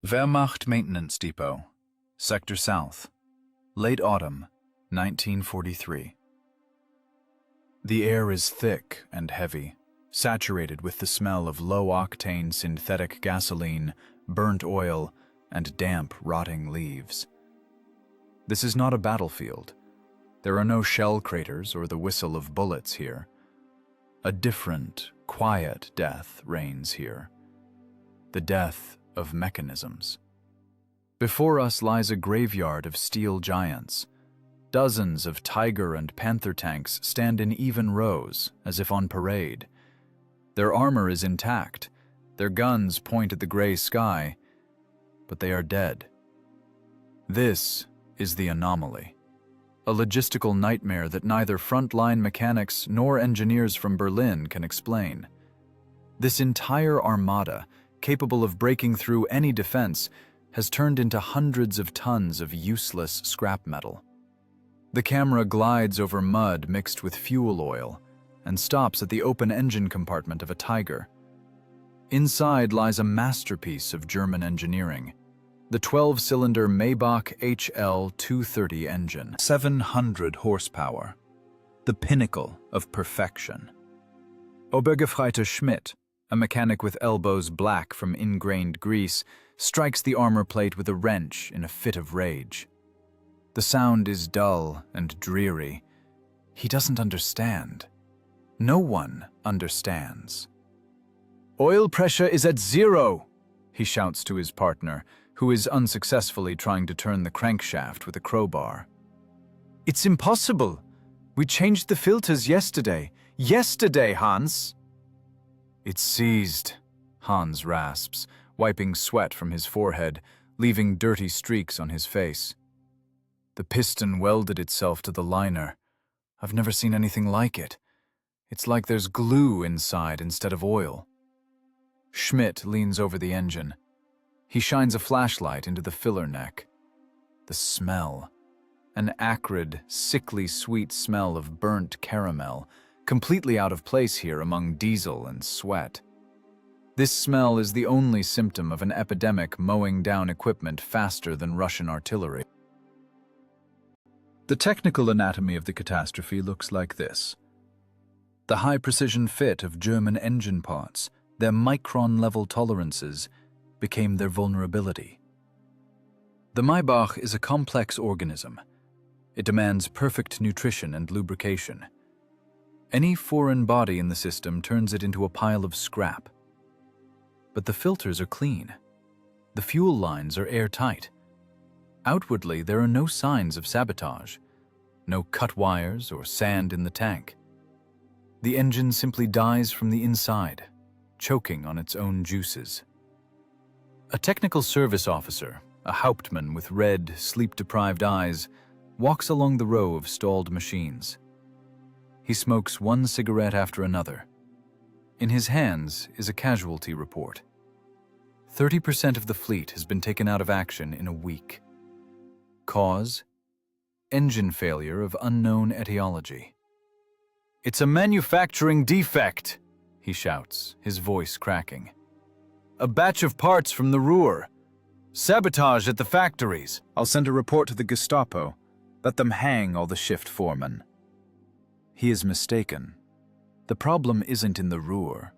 Wehrmacht Maintenance Depot, Sector South, late autumn, 1943. The air is thick and heavy, saturated with the smell of low-octane synthetic gasoline, burnt oil, and damp, rotting leaves. This is not a battlefield. There are no shell craters or the whistle of bullets here. A different, quiet death reigns here. The death of mechanisms. Before us lies a graveyard of steel giants. Dozens of Tiger and Panther tanks stand in even rows, as if on parade. Their armor is intact, their guns point at the gray sky, but they are dead. This is the anomaly, a logistical nightmare that neither frontline mechanics nor engineers from Berlin can explain. This entire armada, capable of breaking through any defense, has turned into hundreds of tons of useless scrap metal. The camera glides over mud mixed with fuel oil and stops at the open engine compartment of a Tiger. Inside lies a masterpiece of German engineering, the 12-cylinder Maybach HL230 engine. 700 horsepower, the pinnacle of perfection. Obergefreiter Schmidt, a mechanic with elbows black from ingrained grease, strikes the armor plate with a wrench in a fit of rage. The sound is dull and dreary. He doesn't understand. No one understands. "Oil pressure is at 0, he shouts to his partner, who is unsuccessfully trying to turn the crankshaft with a crowbar. "It's impossible. We changed the filters yesterday. Yesterday, Hans!" "It's seized," Hans rasps, wiping sweat from his forehead, leaving dirty streaks on his face. "The piston welded itself to the liner. I've never seen anything like it. It's like there's glue inside instead of oil." Schmidt leans over the engine. He shines a flashlight into the filler neck. The smell. An acrid, sickly sweet smell of burnt caramel, completely out of place here among diesel and sweat. This smell is the only symptom of an epidemic mowing down equipment faster than Russian artillery. The technical anatomy of the catastrophe looks like this. The high-precision fit of German engine parts, their micron-level tolerances, became their vulnerability. The Maybach is a complex organism. It demands perfect nutrition and lubrication. Any foreign body in the system turns it into a pile of scrap. But the filters are clean. The fuel lines are airtight. Outwardly, there are no signs of sabotage, no cut wires or sand in the tank. The engine simply dies from the inside, choking on its own juices. A technical service officer, a Hauptmann with red, sleep-deprived eyes, walks along the row of stalled machines. He smokes one cigarette after another. In his hands is a casualty report. 30% of the fleet has been taken out of action in a week. Cause? Engine failure of unknown etiology. "It's a manufacturing defect," he shouts, his voice cracking. "A batch of parts from the Ruhr. Sabotage at the factories. I'll send a report to the Gestapo. Let them hang all the shift foremen." He is mistaken. The problem isn't in the Ruhr.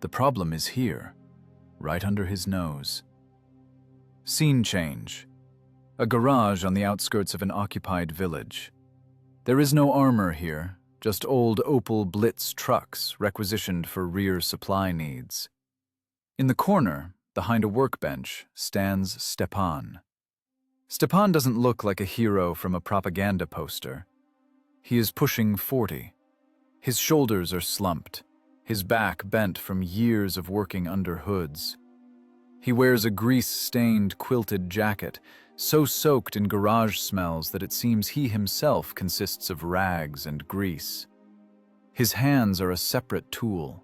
The problem is here, right under his nose. Scene change. A garage on the outskirts of an occupied village. There is no armor here, just old Opel Blitz trucks requisitioned for rear supply needs. In the corner, behind a workbench, stands Stepan. Stepan doesn't look like a hero from a propaganda poster. He is pushing 40. His shoulders are slumped, his back bent from years of working under hoods. He wears a grease-stained quilted jacket, so soaked in garage smells that it seems he himself consists of rags and grease. His hands are a separate tool.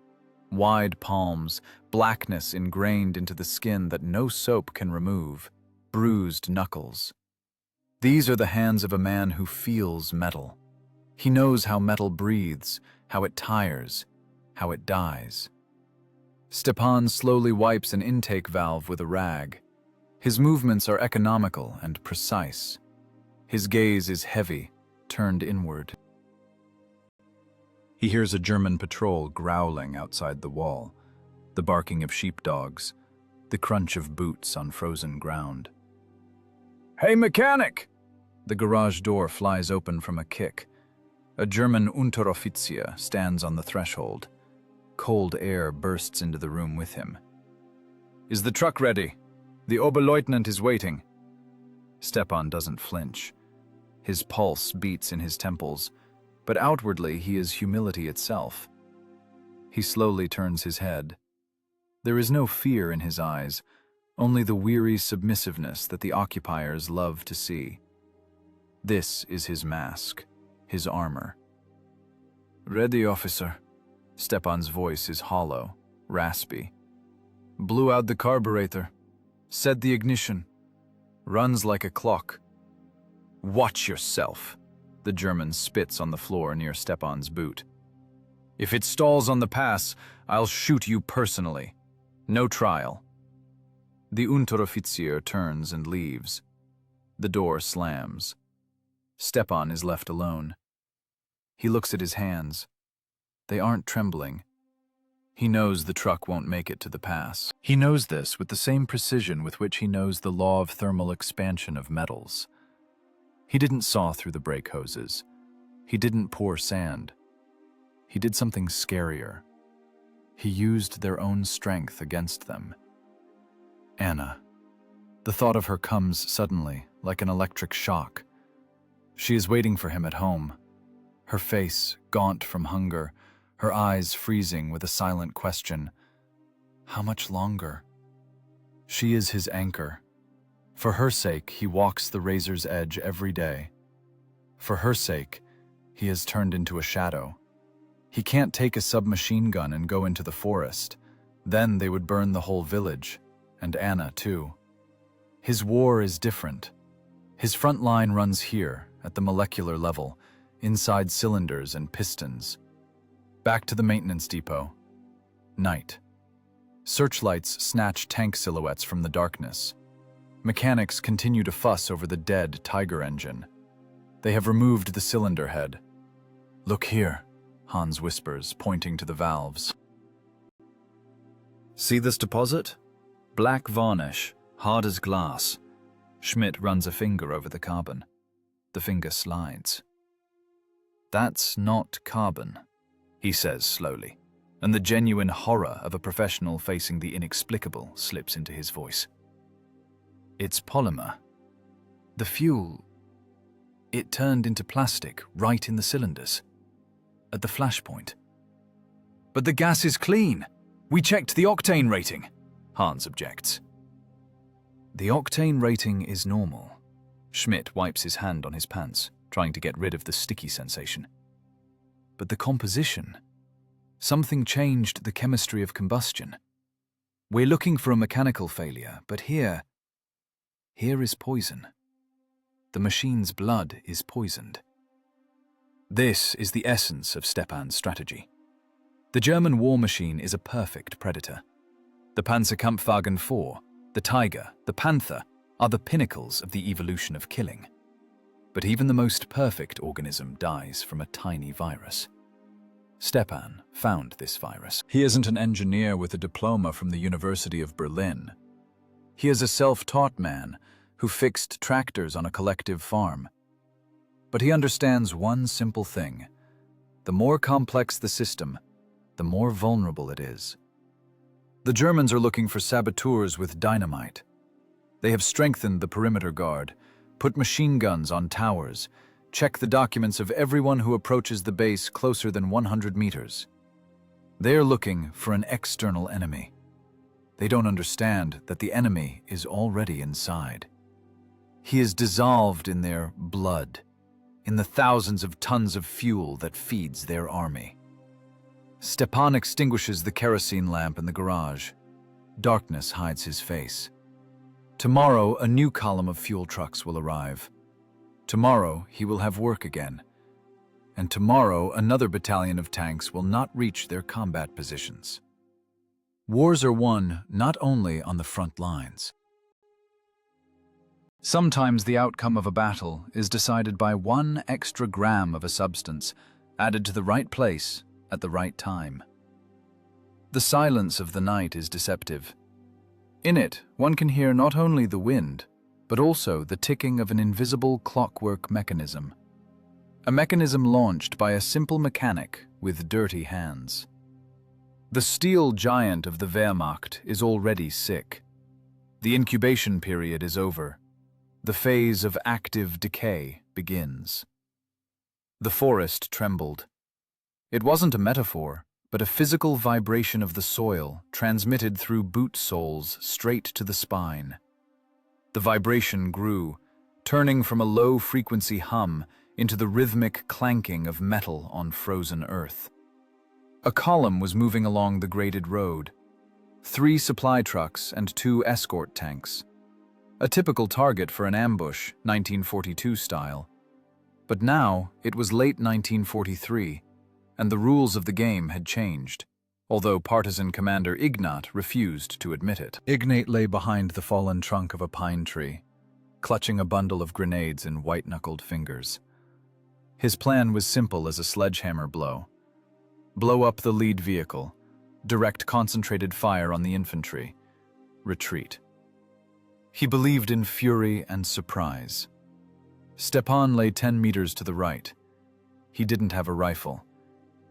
Wide palms, blackness ingrained into the skin that no soap can remove, bruised knuckles. These are the hands of a man who feels metal. He knows how metal breathes, how it tires, how it dies. Stepan slowly wipes an intake valve with a rag. His movements are economical and precise. His gaze is heavy, turned inward. He hears a German patrol growling outside the wall, the barking of sheepdogs, the crunch of boots on frozen ground. "Hey, mechanic!" The garage door flies open from a kick. A German Unteroffizier stands on the threshold. Cold air bursts into the room with him. "Is the truck ready? The Oberleutnant is waiting." Stepan doesn't flinch. His pulse beats in his temples, but outwardly he is humility itself. He slowly turns his head. There is no fear in his eyes, only the weary submissiveness that the occupiers love to see. This is his mask, his armor. "Ready, officer." Stepan's voice is hollow, raspy. "Blew out the carburetor. Set the ignition. Runs like a clock." "Watch yourself." The German spits on the floor near Stepan's boot. "If it stalls on the pass, I'll shoot you personally. No trial." The Unteroffizier turns and leaves. The door slams. Stepan is left alone. He looks at his hands. They aren't trembling. He knows the truck won't make it to the pass. He knows this with the same precision with which he knows the law of thermal expansion of metals. He didn't saw through the brake hoses. He didn't pour sand. He did something scarier. He used their own strength against them. Anna. The thought of her comes suddenly, like an electric shock. She is waiting for him at home. Her face, gaunt from hunger, her eyes freezing with a silent question. How much longer? She is his anchor. For her sake, he walks the razor's edge every day. For her sake, he has turned into a shadow. He can't take a submachine gun and go into the forest. Then they would burn the whole village, and Anna too. His war is different. His front line runs here, at the molecular level, inside cylinders and pistons. Back to the maintenance depot. Night. Searchlights snatch tank silhouettes from the darkness. Mechanics continue to fuss over the dead Tiger engine. They have removed the cylinder head. "Look here," Hans whispers, pointing to the valves. "See this deposit? Black varnish, hard as glass." Schmidt runs a finger over the carbon. The finger slides. "That's not carbon," he says slowly, and the genuine horror of a professional facing the inexplicable slips into his voice. "It's polymer. The fuel, it turned into plastic right in the cylinders, at the flashpoint." "But the gas is clean. We checked the octane rating," Hans objects. "The octane rating is normal." Schmidt wipes his hand on his pants, trying to get rid of the sticky sensation. "But the composition, something changed the chemistry of combustion. We're looking for a mechanical failure, but here is poison. The machine's blood is poisoned." This is the essence of Stepan's strategy. The German war machine is a perfect predator. The Panzerkampfwagen IV, the Tiger, the Panther are the pinnacles of the evolution of killing. But even the most perfect organism dies from a tiny virus. Stepan found this virus. He isn't an engineer with a diploma from the University of Berlin. He is a self-taught man who fixed tractors on a collective farm. But he understands one simple thing. The more complex the system, the more vulnerable it is. The Germans are looking for saboteurs with dynamite. They have strengthened the perimeter guard, put machine guns on towers, check the documents of everyone who approaches the base closer than 100 meters. They're looking for an external enemy. They don't understand that the enemy is already inside. He is dissolved in their blood, in the thousands of tons of fuel that feeds their army. Stepan extinguishes the kerosene lamp in the garage. Darkness hides his face. Tomorrow, a new column of fuel trucks will arrive. Tomorrow, he will have work again. And tomorrow, another battalion of tanks will not reach their combat positions. Wars are won not only on the front lines. Sometimes the outcome of a battle is decided by 1 extra gram of a substance added to the right place at the right time. The silence of the night is deceptive. In it, one can hear not only the wind, but also the ticking of an invisible clockwork mechanism. A mechanism launched by a simple mechanic with dirty hands. The steel giant of the Wehrmacht is already sick. The incubation period is over. The phase of active decay begins. The forest trembled. It wasn't a metaphor, but a physical vibration of the soil transmitted through boot soles straight to the spine. The vibration grew, turning from a low-frequency hum into the rhythmic clanking of metal on frozen earth. A column was moving along the graded road. 3 supply trucks and 2 escort tanks. A typical target for an ambush, 1942 style. But now it was late 1943, and the rules of the game had changed, although partisan commander Ignat refused to admit it. Ignat lay behind the fallen trunk of a pine tree, clutching a bundle of grenades in white-knuckled fingers. His plan was simple as a sledgehammer blow. Blow up the lead vehicle, direct concentrated fire on the infantry, retreat. He believed in fury and surprise. Stepan lay 10 meters to the right. He didn't have a rifle.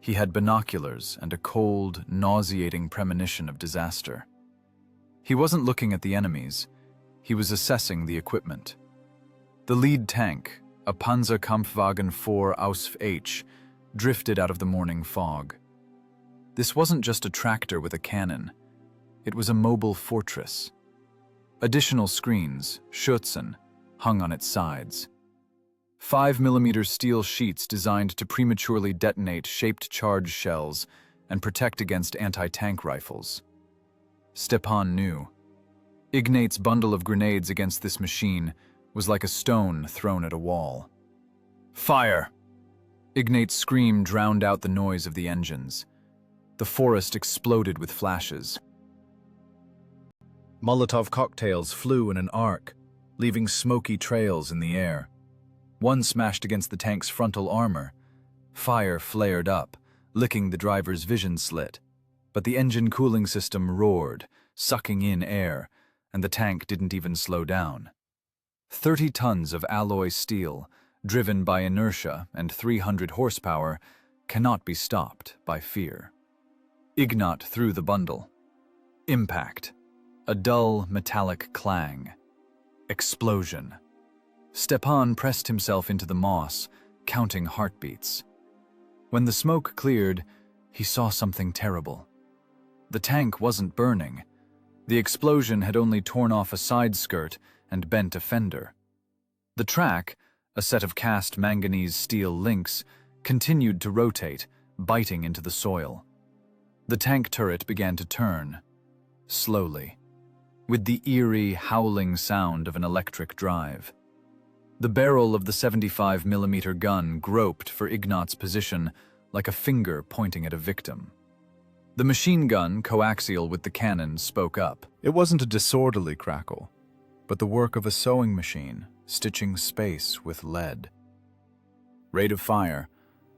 He had binoculars and a cold, nauseating premonition of disaster. He wasn't looking at the enemies. He was assessing the equipment. The lead tank, a Panzerkampfwagen 4 Ausf H, drifted out of the morning fog. This wasn't just a tractor with a cannon. It was a mobile fortress. Additional screens, Schützen, hung on its sides. 5mm steel sheets designed to prematurely detonate shaped charge shells and protect against anti-tank rifles. Stepan knew. Ignat's bundle of grenades against this machine was like a stone thrown at a wall. Fire! Ignat's scream drowned out the noise of the engines. The forest exploded with flashes. Molotov cocktails flew in an arc, leaving smoky trails in the air. One smashed against the tank's frontal armor. Fire flared up, licking the driver's vision slit. But the engine cooling system roared, sucking in air, and the tank didn't even slow down. 30 tons of alloy steel, driven by inertia and 300 horsepower, cannot be stopped by fear. Ignat threw the bundle. Impact. A dull, metallic clang. Explosion. Stepan pressed himself into the moss, counting heartbeats. When the smoke cleared, he saw something terrible. The tank wasn't burning. The explosion had only torn off a side skirt and bent a fender. The track, a set of cast manganese steel links, continued to rotate, biting into the soil. The tank turret began to turn, slowly, with the eerie, howling sound of an electric drive. The barrel of the 75mm gun groped for Ignat's position like a finger pointing at a victim. The machine gun, coaxial with the cannon, spoke up. It wasn't a disorderly crackle, but the work of a sewing machine, stitching space with lead. Rate of fire,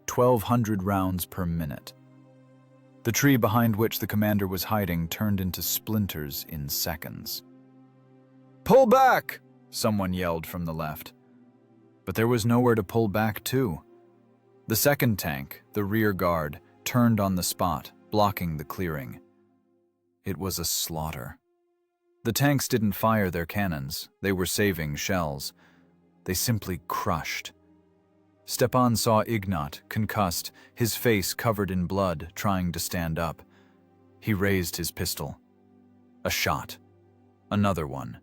1,200 rounds per minute. The tree behind which the commander was hiding turned into splinters in seconds. "Pull back!" someone yelled from the left. But there was nowhere to pull back to. The second tank, the rear guard, turned on the spot, blocking the clearing. It was a slaughter. The tanks didn't fire their cannons. They were saving shells. They simply crushed. Stepan saw Ignat, concussed, his face covered in blood, trying to stand up. He raised his pistol. A shot. Another one.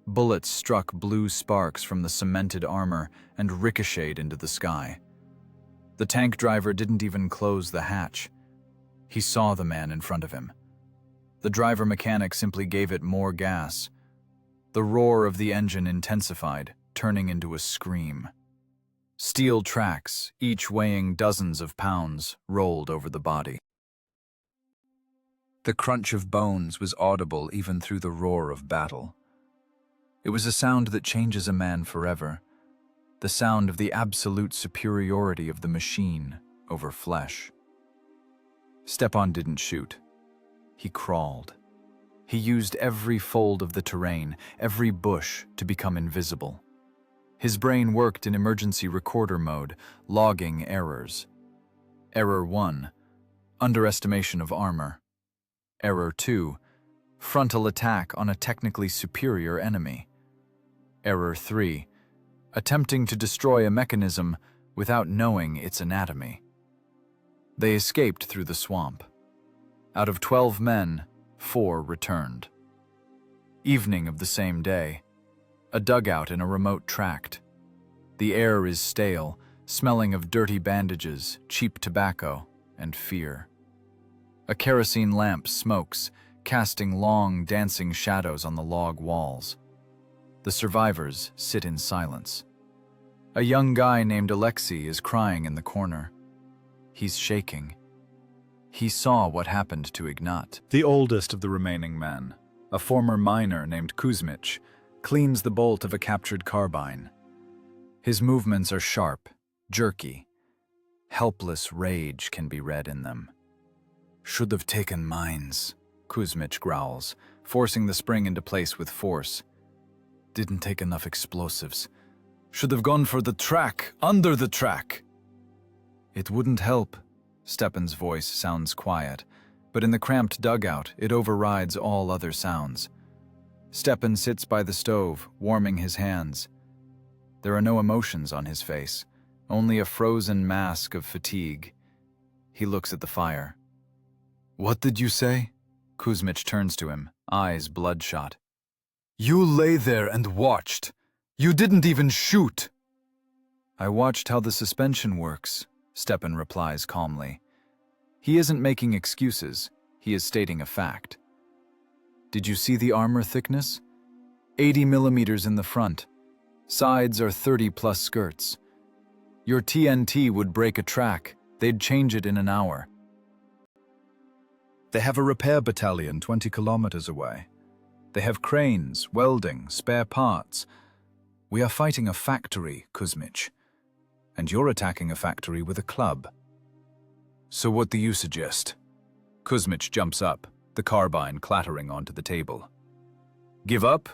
Bullets struck blue sparks from the cemented armor and ricocheted into the sky. The tank driver didn't even close the hatch. He saw the man in front of him. The driver mechanic simply gave it more gas. The roar of the engine intensified, turning into a scream. Steel tracks, each weighing dozens of pounds, rolled over the body. The crunch of bones was audible even through the roar of battle. It was a sound that changes a man forever, the sound of the absolute superiority of the machine over flesh. Stepan didn't shoot. He crawled. He used every fold of the terrain, every bush, to become invisible. His brain worked in emergency recorder mode, logging errors. Error 1, underestimation of armor. Error 2, frontal attack on a technically superior enemy. Error 3, attempting to destroy a mechanism without knowing its anatomy. They escaped through the swamp. Out of 12 men, 4 returned. Evening of the same day. A dugout in a remote tract. The air is stale, smelling of dirty bandages, cheap tobacco, and fear. A kerosene lamp smokes, casting long, dancing shadows on the log walls. The survivors sit in silence. A young guy named Alexei is crying in the corner. He's shaking. He saw what happened to Ignat. The oldest of the remaining men, a former miner named Kuzmich, cleans the bolt of a captured carbine. His movements are sharp, jerky. Helpless rage can be read in them. Should have taken mines, Kuzmich growls, forcing the spring into place with force. Didn't take enough explosives. Should have gone for the track, under the track. It wouldn't help. Stepan's voice sounds quiet, but in the cramped dugout, it overrides all other sounds. Stepan sits by the stove, warming his hands. There are no emotions on his face, only a frozen mask of fatigue. He looks at the fire. What did you say? Kuzmich turns to him, eyes bloodshot. You lay there and watched. You didn't even shoot. I watched how the suspension works, Stepan replies calmly. He isn't making excuses, he is stating a fact. Did you see the armor thickness? 80 millimeters in the front. Sides are 30-plus skirts. Your TNT would break a track. They'd change it in an hour. They have a repair battalion 20 kilometers away. They have cranes, welding, spare parts. We are fighting a factory, Kuzmich. And you're attacking a factory with a club. So what do you suggest? Kuzmich jumps up, the carbine clattering onto the table. Give up?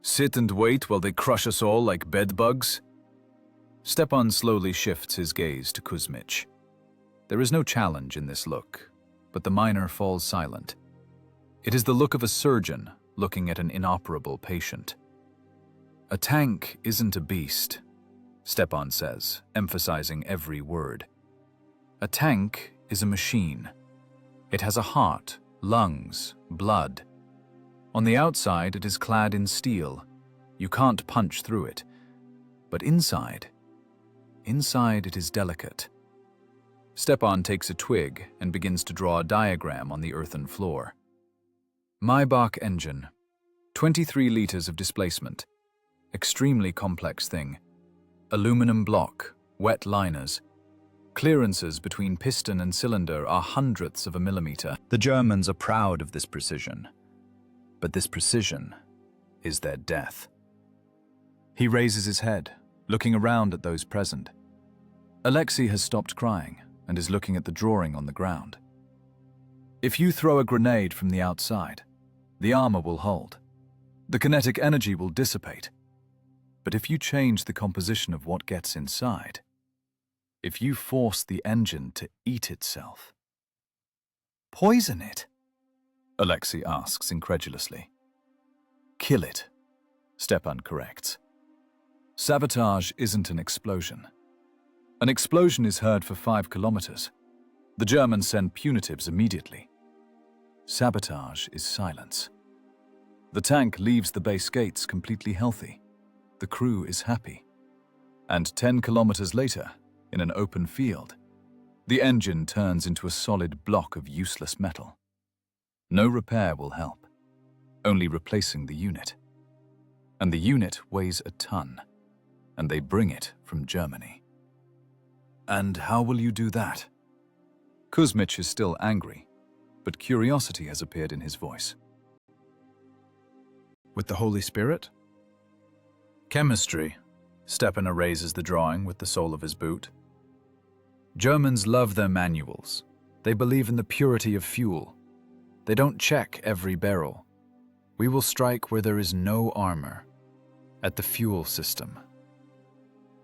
Sit and wait while they crush us all like bedbugs? Stepan slowly shifts his gaze to Kuzmich. There is no challenge in this look, but the miner falls silent. It is the look of a surgeon looking at an inoperable patient. A tank isn't a beast, Stepan says, emphasizing every word. A tank is a machine. It has a heart, lungs, blood. On the outside, it is clad in steel. You can't punch through it. But inside it is delicate. Stepan takes a twig and begins to draw a diagram on the earthen floor. Maybach engine, 23 liters of displacement. Extremely complex thing. Aluminum block, wet liners. Clearances between piston and cylinder are hundredths of a millimeter. The Germans are proud of this precision. But this precision is their death. He raises his head, looking around at those present. Alexei has stopped crying and is looking at the drawing on the ground. If you throw a grenade from the outside, the armor will hold. The kinetic energy will dissipate. But if you change the composition of what gets inside, if you force the engine to eat itself, poison it, Alexei asks incredulously. Kill it, Stepan corrects. Sabotage isn't an explosion. An explosion is heard for 5 kilometers. The Germans send punitives immediately. Sabotage is silence. The tank leaves the base gates completely healthy. The crew is happy. And 10 kilometers later, in an open field, the engine turns into a solid block of useless metal. No repair will help, only replacing the unit. And the unit weighs a ton, and they bring it from Germany. And how will you do that? Kuzmich is still angry, but curiosity has appeared in his voice. With the Holy Spirit? Chemistry. Stepan erases the drawing with the sole of his boot. Germans love their manuals. They believe in the purity of fuel. They don't check every barrel. We will strike where there is no armor, at the fuel system.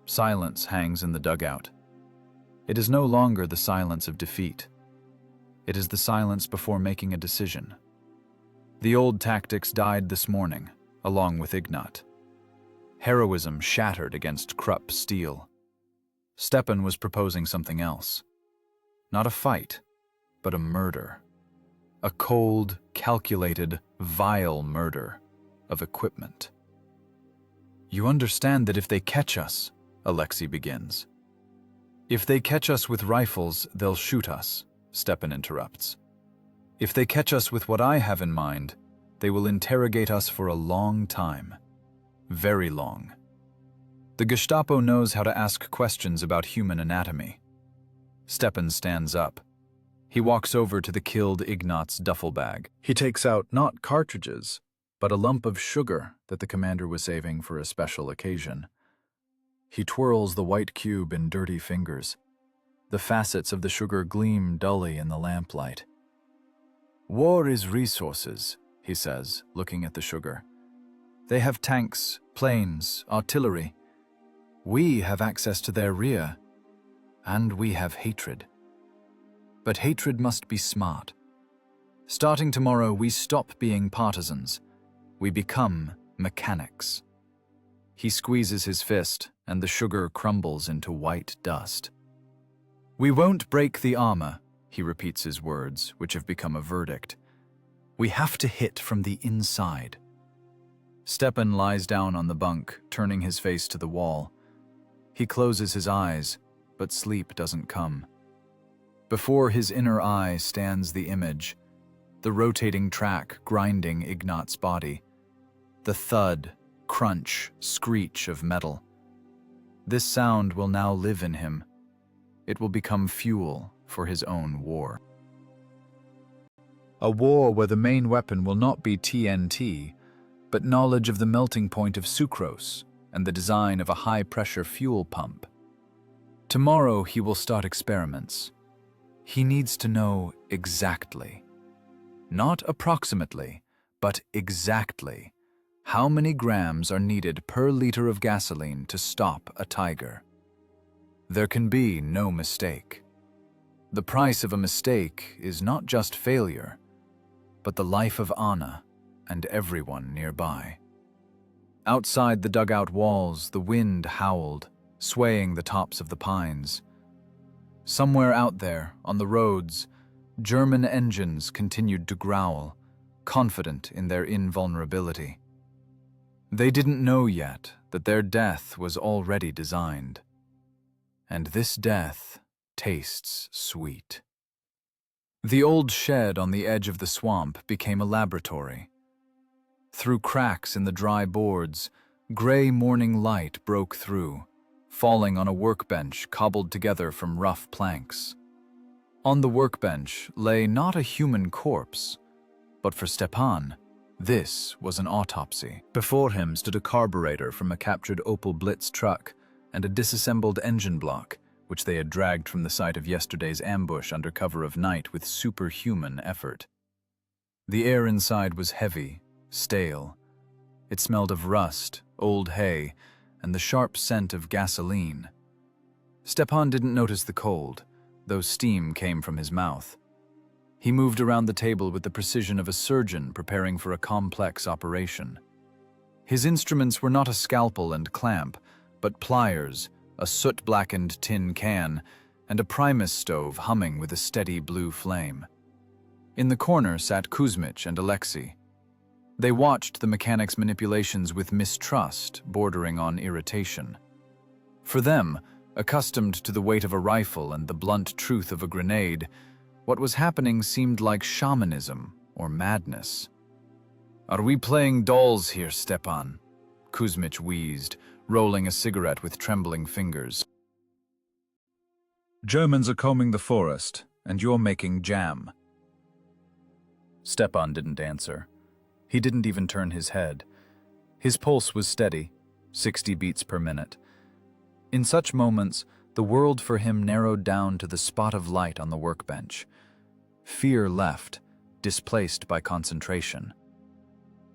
Silence hangs in the dugout. It is no longer the silence of defeat. It is the silence before making a decision. The old tactics died this morning, along with Ignat. Heroism shattered against Krupp steel. Stepan was proposing something else. Not a fight, but a murder. A cold, calculated, vile murder of equipment. You understand that if they catch us, Alexei begins. If they catch us with rifles, they'll shoot us, Stepan interrupts. If they catch us with what I have in mind, they will interrogate us for a long time. Very long. The Gestapo knows how to ask questions about human anatomy. Stepan stands up. He walks over to the killed Ignat's duffel bag. He takes out not cartridges, but a lump of sugar that the commander was saving for a special occasion. He twirls the white cube in dirty fingers. The facets of the sugar gleam dully in the lamplight. War is resources, he says, looking at the sugar. They have tanks, planes, artillery. We have access to their rear, and we have hatred. But hatred must be smart. Starting tomorrow, we stop being partisans. We become mechanics. He squeezes his fist, and the sugar crumbles into white dust. We won't break the armor, he repeats his words, which have become a verdict. We have to hit from the inside. Stepan lies down on the bunk, turning his face to the wall. He closes his eyes, but sleep doesn't come. Before his inner eye stands the image, the rotating track grinding Ignat's body, the thud, crunch, screech of metal. This sound will now live in him. It will become fuel for his own war. A war where the main weapon will not be TNT, but knowledge of the melting point of sucrose and the design of a high-pressure fuel pump. Tomorrow he will start experiments. He needs to know exactly, not approximately, but exactly, how many grams are needed per liter of gasoline to stop a tiger. There can be no mistake. The price of a mistake is not just failure, but the life of Anna and everyone nearby. Outside the dugout walls, the wind howled, swaying the tops of the pines. Somewhere out there, on the roads, German engines continued to growl, confident in their invulnerability. They didn't know yet that their death was already designed. And this death tastes sweet. The old shed on the edge of the swamp became a laboratory. Through cracks in the dry boards, gray morning light broke through, falling on a workbench cobbled together from rough planks. On the workbench lay not a human corpse, but for Stepan, this was an autopsy. Before him stood a carburetor from a captured Opel Blitz truck and a disassembled engine block, which they had dragged from the site of yesterday's ambush under cover of night with superhuman effort. The air inside was heavy, stale. It smelled of rust, old hay, and the sharp scent of gasoline. Stepan didn't notice the cold, though steam came from his mouth. He moved around the table with the precision of a surgeon preparing for a complex operation. His instruments were not a scalpel and clamp, but pliers, a soot-blackened tin can, and a Primus stove humming with a steady blue flame. In the corner sat Kuzmich and Alexei. They watched the mechanic's manipulations with mistrust, bordering on irritation. For them, accustomed to the weight of a rifle and the blunt truth of a grenade, what was happening seemed like shamanism or madness. "Are we playing dolls here, Stepan?" Kuzmich wheezed, rolling a cigarette with trembling fingers. "Germans are combing the forest, and you're making jam." Stepan didn't answer. He didn't even turn his head. His pulse was steady, 60 beats per minute. In such moments, the world for him narrowed down to the spot of light on the workbench. Fear left, displaced by concentration.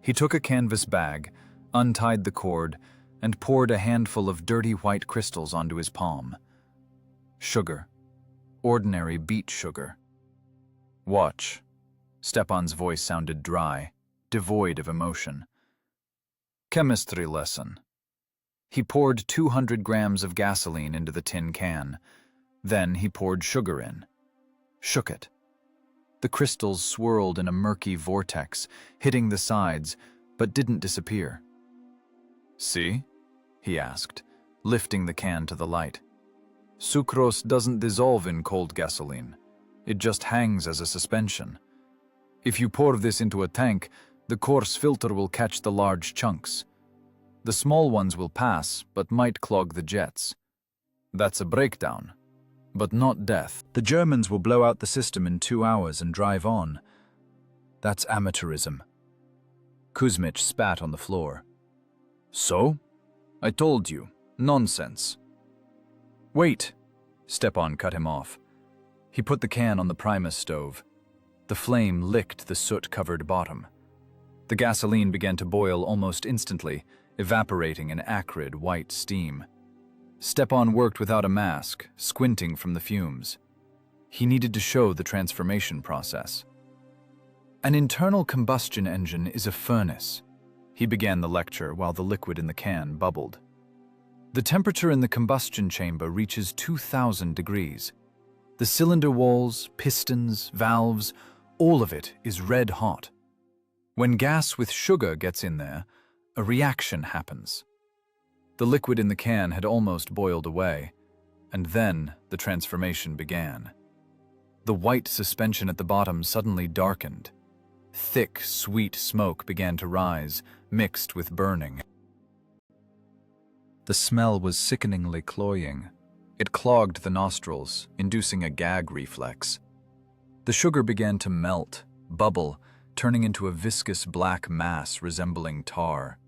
He took a canvas bag, untied the cord, and poured a handful of dirty white crystals onto his palm. Sugar. Ordinary beet sugar. Watch. Stepan's voice sounded dry, devoid of emotion. Chemistry lesson. He poured 200 grams of gasoline into the tin can. Then he poured sugar in. Shook it. The crystals swirled in a murky vortex, hitting the sides, but didn't disappear. See? He asked, lifting the can to the light. Sucrose doesn't dissolve in cold gasoline. It just hangs as a suspension. If you pour this into a tank, the coarse filter will catch the large chunks. The small ones will pass, but might clog the jets. That's a breakdown, but not death. The Germans will blow out the system in 2 hours and drive on. That's amateurism. Kuzmich spat on the floor. So? I told you. Nonsense. Wait! Stepan cut him off. He put the can on the Primus stove. The flame licked the soot-covered bottom. The gasoline began to boil almost instantly, evaporating in acrid white steam. Stepan worked without a mask, squinting from the fumes. He needed to show the transformation process. An internal combustion engine is a furnace. He began the lecture while the liquid in the can bubbled. The temperature in the combustion chamber reaches 2,000 degrees. The cylinder walls, pistons, valves, all of it is red hot. When gas with sugar gets in there, a reaction happens. The liquid in the can had almost boiled away, and then the transformation began. The white suspension at the bottom suddenly darkened. Thick, sweet smoke began to rise, mixed with burning. The smell was sickeningly cloying. It clogged the nostrils, inducing a gag reflex. The sugar began to melt, bubble, turning into a viscous black mass resembling tar.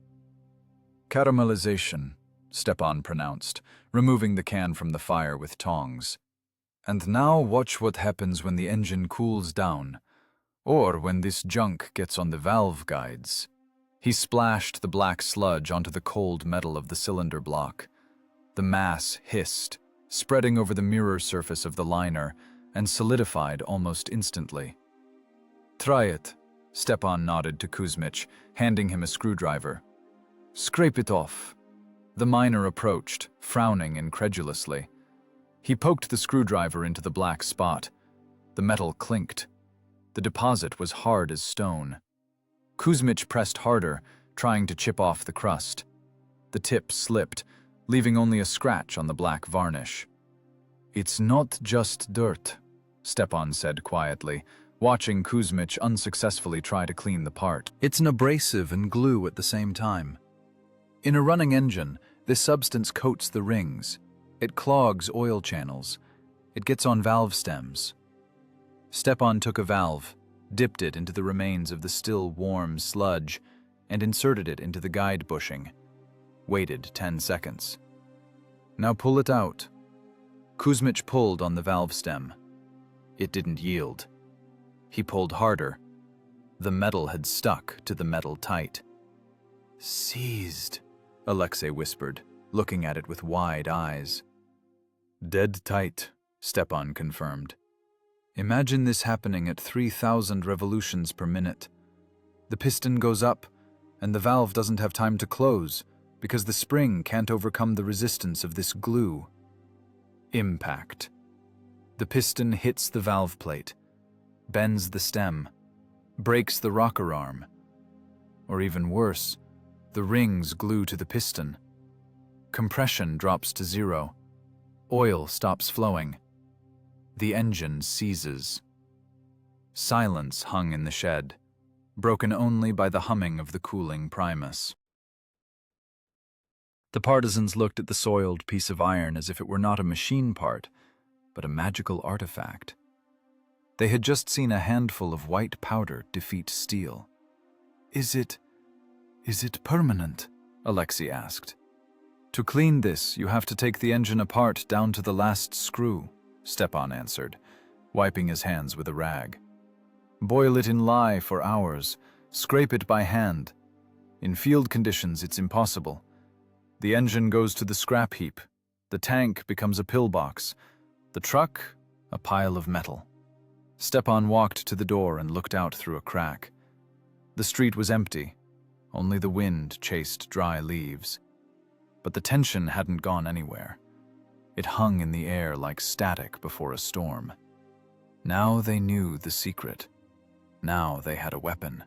Caramelization, Stepan pronounced, removing the can from the fire with tongs. And now watch what happens when the engine cools down, or when this junk gets on the valve guides. He splashed the black sludge onto the cold metal of the cylinder block. The mass hissed, spreading over the mirror surface of the liner, and solidified almost instantly. Try it, Stepan nodded to Kuzmich, handing him a screwdriver. Scrape it off. The miner approached, frowning incredulously. He poked the screwdriver into the black spot. The metal clinked. The deposit was hard as stone. Kuzmich pressed harder, trying to chip off the crust. The tip slipped, leaving only a scratch on the black varnish. It's not just dirt, Stepan said quietly, watching Kuzmich unsuccessfully try to clean the part. It's an abrasive and glue at the same time. In a running engine, this substance coats the rings. It clogs oil channels. It gets on valve stems. Stepan took a valve, dipped it into the remains of the still warm sludge, and inserted it into the guide bushing. Waited 10 seconds. Now pull it out. Kuzmich pulled on the valve stem. It didn't yield. He pulled harder. The metal had stuck to the metal tight. Seized, Alexei whispered, looking at it with wide eyes. Dead tight, Stepan confirmed. Imagine this happening at 3,000 revolutions per minute. The piston goes up, and the valve doesn't have time to close, because the spring can't overcome the resistance of this glue. Impact. The piston hits the valve plate, bends the stem, breaks the rocker arm. Or even worse, the rings glue to the piston. Compression drops to 0. Oil stops flowing. The engine seizes. Silence hung in the shed, broken only by the humming of the cooling Primus. The partisans looked at the soiled piece of iron as if it were not a machine part, but a magical artifact. They had just seen a handful of white powder defeat steel. Is it permanent? Alexei asked. To clean this, you have to take the engine apart down to the last screw, Stepan answered, wiping his hands with a rag. Boil it in lye for hours, scrape it by hand. In field conditions, it's impossible. The engine goes to the scrap heap. The tank becomes a pillbox. The truck, a pile of metal. Stepan walked to the door and looked out through a crack. The street was empty. Only the wind chased dry leaves. But the tension hadn't gone anywhere. It hung in the air like static before a storm. Now they knew the secret. Now they had a weapon.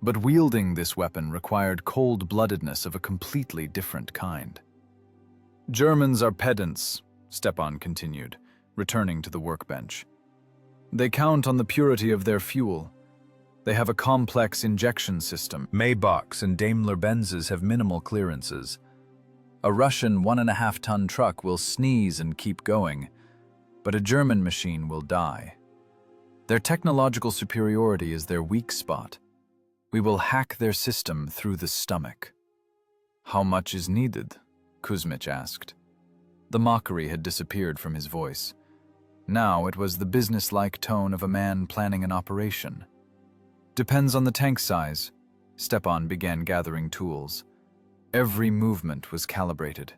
But wielding this weapon required cold-bloodedness of a completely different kind. Germans are pedants, Stepan continued, returning to the workbench. They count on the purity of their fuel. They have a complex injection system. Maybachs and Daimler-Benzes have minimal clearances. A Russian 1.5-ton truck will sneeze and keep going, but a German machine will die. Their technological superiority is their weak spot. We will hack their system through the stomach. How much is needed? Kuzmich asked. The mockery had disappeared from his voice. Now it was the businesslike tone of a man planning an operation. Depends on the tank size. Stepan began gathering tools. Every movement was calibrated.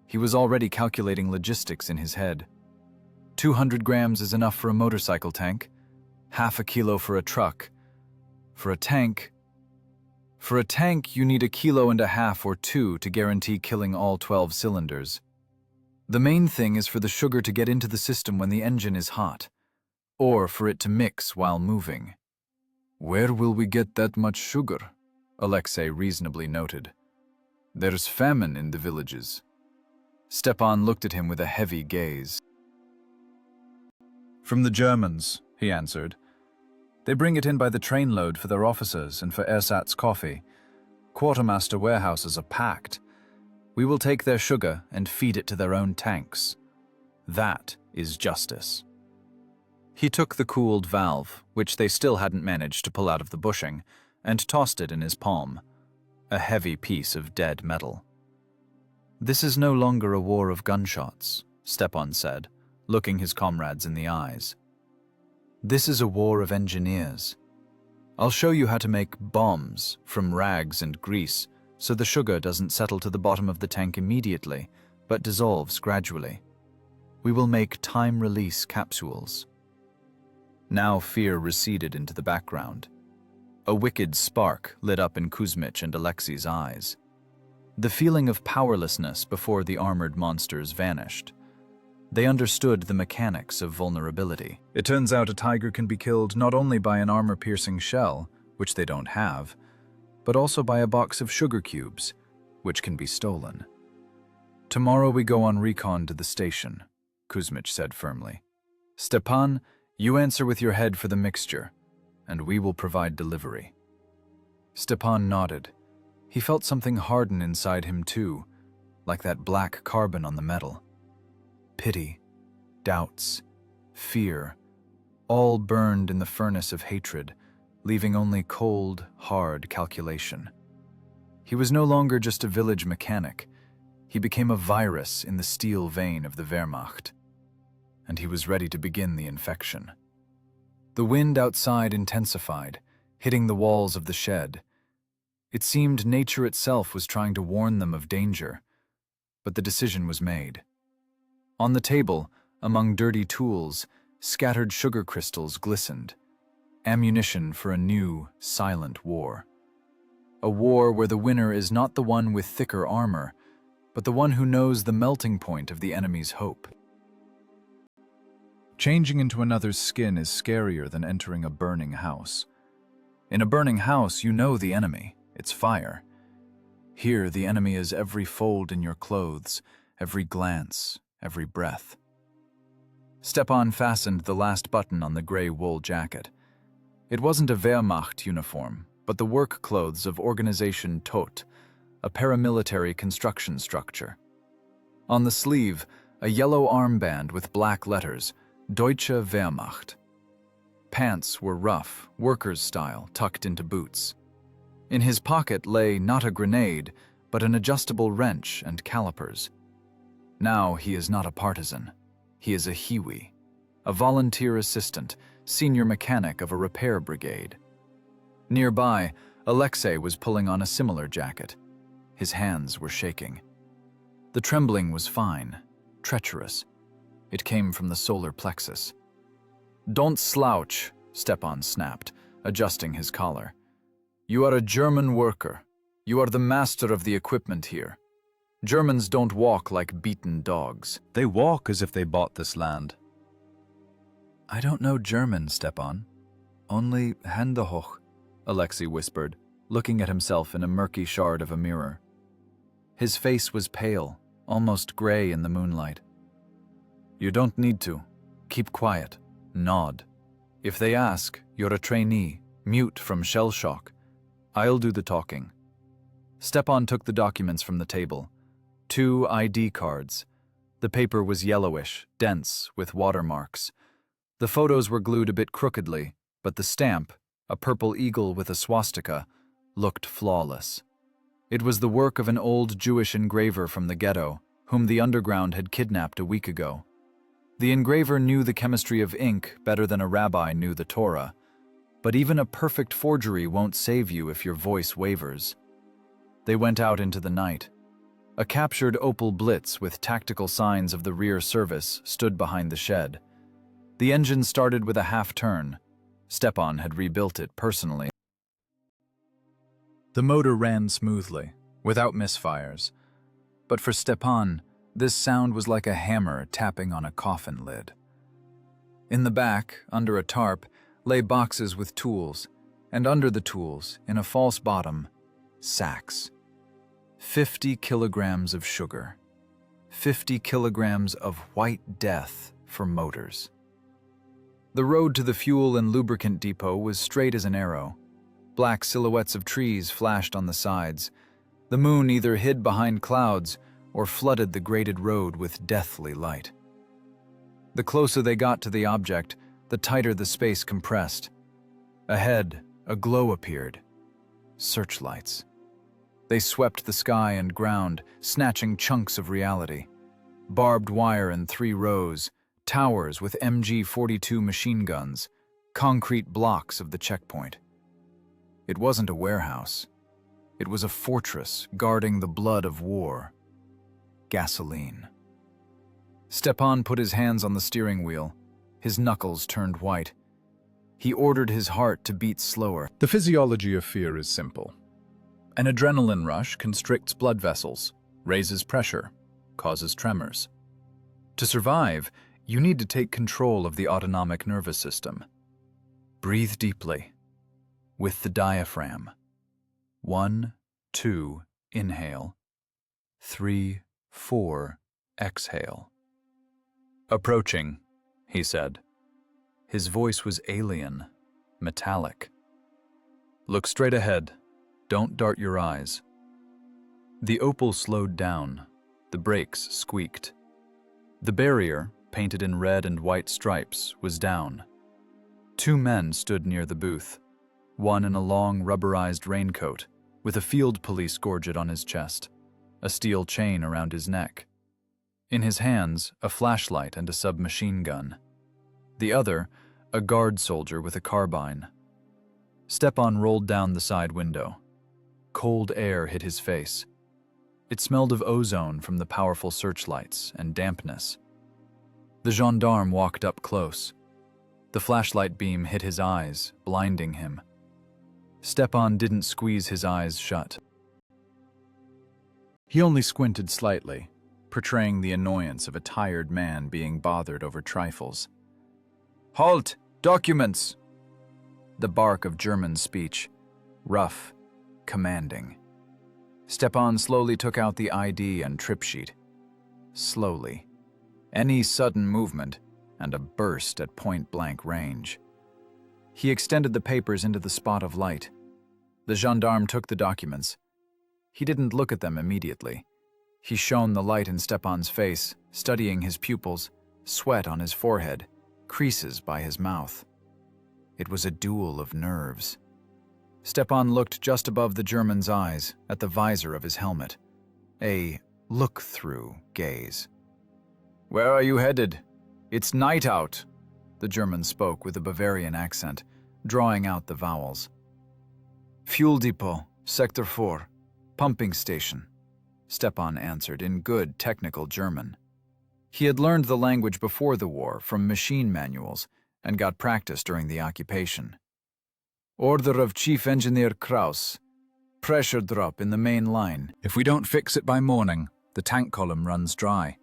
He was already calculating logistics in his head. 200 grams is enough for a motorcycle tank, half a kilo for a truck. For a tank, you need 1.5 kilos or 2 to guarantee killing all 12 cylinders. The main thing is for the sugar to get into the system when the engine is hot, or for it to mix while moving. Where will we get that much sugar? Alexei reasonably noted. There's famine in the villages. Stepan looked at him with a heavy gaze. From the Germans, he answered. They bring it in by the trainload for their officers and for ersatz coffee. Quartermaster warehouses are packed. We will take their sugar and feed it to their own tanks. That is justice. He took the cooled valve, which they still hadn't managed to pull out of the bushing, and tossed it in his palm, a heavy piece of dead metal. This is no longer a war of gunshots, Stepan said, looking his comrades in the eyes. This is a war of engineers. I'll show you how to make bombs from rags and grease so the sugar doesn't settle to the bottom of the tank immediately, but dissolves gradually. We will make time-release capsules. Now fear receded into the background. A wicked spark lit up in Kuzmich and Alexei's eyes. The feeling of powerlessness before the armored monsters vanished. They understood the mechanics of vulnerability. It turns out a tiger can be killed not only by an armor-piercing shell, which they don't have, but also by a box of sugar cubes, which can be stolen. Tomorrow we go on recon to the station, Kuzmich said firmly. Stepan, you answer with your head for the mixture, and we will provide delivery. Stepan nodded. He felt something harden inside him too, like that black carbon on the metal. Pity, doubts, fear, all burned in the furnace of hatred, leaving only cold, hard calculation. He was no longer just a village mechanic. He became a virus in the steel vein of the Wehrmacht. And he was ready to begin the infection. The wind outside intensified, hitting the walls of the shed. It seemed nature itself was trying to warn them of danger, but the decision was made. On the table, among dirty tools, scattered sugar crystals glistened, ammunition for a new, silent war. A war where the winner is not the one with thicker armor, but the one who knows the melting point of the enemy's hope. Changing into another's skin is scarier than entering a burning house. In a burning house, you know the enemy. It's fire. Here, the enemy is every fold in your clothes, every glance, every breath. Stepan fastened the last button on the gray wool jacket. It wasn't a Wehrmacht uniform, but the work clothes of Organization Tot, a paramilitary construction structure. On the sleeve, a yellow armband with black letters, Deutsche Wehrmacht. Pants were rough, workers' style, tucked into boots. In his pocket lay not a grenade, but an adjustable wrench and calipers. Now he is not a partisan. He is a Hiwi, a volunteer assistant, senior mechanic of a repair brigade. Nearby, Alexei was pulling on a similar jacket. His hands were shaking. The trembling was fine, treacherous. It came from the solar plexus. "Don't slouch," Stepan snapped, adjusting his collar. "You are a German worker. You are the master of the equipment here. Germans don't walk like beaten dogs. They walk as if they bought this land." "I don't know German, Stepan. Only Hände hoch," Alexei whispered, looking at himself in a murky shard of a mirror. His face was pale, almost gray in the moonlight. "You don't need to. Keep quiet. Nod. If they ask, you're a trainee, mute from shell shock. I'll do the talking." Stepan took the documents from the table. 2 ID cards. The paper was yellowish, dense, with watermarks. The photos were glued a bit crookedly, but the stamp, a purple eagle with a swastika, looked flawless. It was the work of an old Jewish engraver from the ghetto, whom the underground had kidnapped a week ago. The engraver knew the chemistry of ink better than a rabbi knew the Torah, but even a perfect forgery won't save you if your voice wavers. They went out into the night. A captured Opel Blitz with tactical signs of the rear service stood behind the shed. The engine started with a half-turn. Stepan had rebuilt it personally. The motor ran smoothly, without misfires. But for Stepan, this sound was like a hammer tapping on a coffin lid. In the back, under a tarp, lay boxes with tools, and under the tools, in a false bottom, sacks. 50 kilograms of sugar. 50 kilograms of white death for motors. The road to the fuel and lubricant depot was straight as an arrow. Black silhouettes of trees flashed on the sides. The moon either hid behind clouds or flooded the graded road with deathly light. The closer they got to the object, the tighter the space compressed. Ahead, a glow appeared. Searchlights. They swept the sky and ground, snatching chunks of reality. Barbed wire in 3 rows, towers with MG-42 machine guns, concrete blocks of the checkpoint. It wasn't a warehouse. It was a fortress guarding the blood of war. Gasoline. Stepan put his hands on the steering wheel. His knuckles turned white. He ordered his heart to beat slower. The physiology of fear is simple. An adrenaline rush constricts blood vessels, raises pressure, causes tremors. To survive, you need to take control of the autonomic nervous system. Breathe deeply, with the diaphragm. 1, 2, inhale. 3, 4, exhale. "Approaching," he said. His voice was alien, metallic. "Look straight ahead. Don't dart your eyes." The Opel slowed down. The brakes squeaked. The barrier, painted in red and white stripes, was down. 2 men stood near the booth, one in a long rubberized raincoat, with a field police gorget on his chest, a steel chain around his neck. In his hands, a flashlight and a submachine gun. The other, a guard soldier with a carbine. Stepan rolled down the side window. Cold air hit his face. It smelled of ozone from the powerful searchlights and dampness. The gendarme walked up close. The flashlight beam hit his eyes, blinding him. Stepan didn't squeeze his eyes shut. He only squinted slightly, portraying the annoyance of a tired man being bothered over trifles. "Halt! Documents!" The bark of German speech, rough, commanding. Stepan slowly took out the ID and trip sheet. Slowly. Any sudden movement, and a burst at point-blank range. He extended the papers into the spot of light. The gendarme took the documents. He didn't look at them immediately. He shone the light in Stepan's face, studying his pupils, sweat on his forehead, creases by his mouth. It was a duel of nerves. Stepan looked just above the German's eyes at the visor of his helmet. A look-through gaze. "Where are you headed? It's night out," the German spoke with a Bavarian accent, drawing out the vowels. "Fuel depot, Sector 4, pumping station," Stepan answered in good technical German. He had learned the language before the war from machine manuals and got practice during the occupation. "Order of Chief Engineer Kraus. Pressure drop in the main line. If we don't fix it by morning, the tank column runs dry."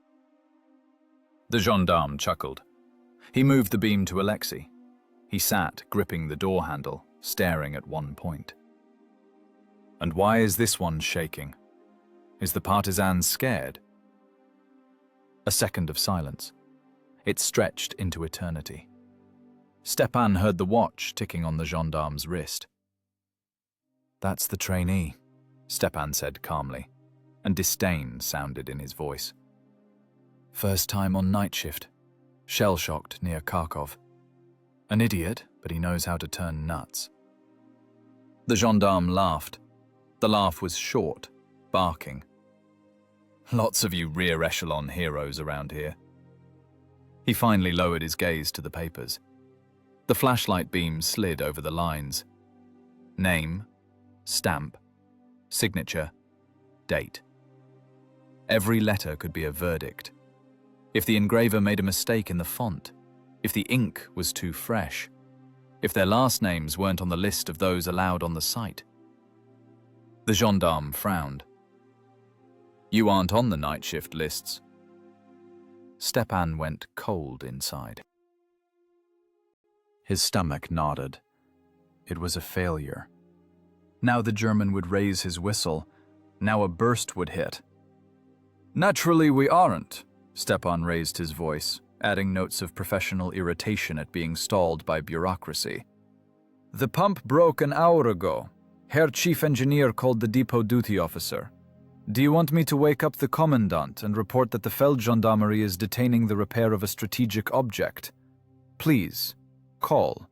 The gendarme chuckled. He moved the beam to Alexei. He sat, gripping the door handle, staring at one point. "And why is this one shaking? Is the partisan scared?" A second of silence. It stretched into eternity. Stepan heard the watch ticking on the gendarme's wrist. "That's the trainee," Stepan said calmly, and disdain sounded in his voice. "First time on night shift. Shell-shocked near Kharkov. An idiot, but he knows how to turn nuts." The gendarme laughed. The laugh was short, barking. "Lots of you rear echelon heroes around here." He finally lowered his gaze to the papers. The flashlight beam slid over the lines. Name, stamp, signature, date. Every letter could be a verdict. If the engraver made a mistake in the font, if the ink was too fresh, if their last names weren't on the list of those allowed on the site. The gendarme frowned. "You aren't on the night shift lists." Stepan went cold inside. His stomach nodded. It was a failure. Now the German would raise his whistle. Now a burst would hit. "Naturally we aren't," Stepan raised his voice, adding notes of professional irritation at being stalled by bureaucracy. "The pump broke an hour ago. Herr Chief Engineer called the depot duty officer. Do you want me to wake up the commandant and report that the Feldgendarmerie is detaining the repair of a strategic object? Please, call.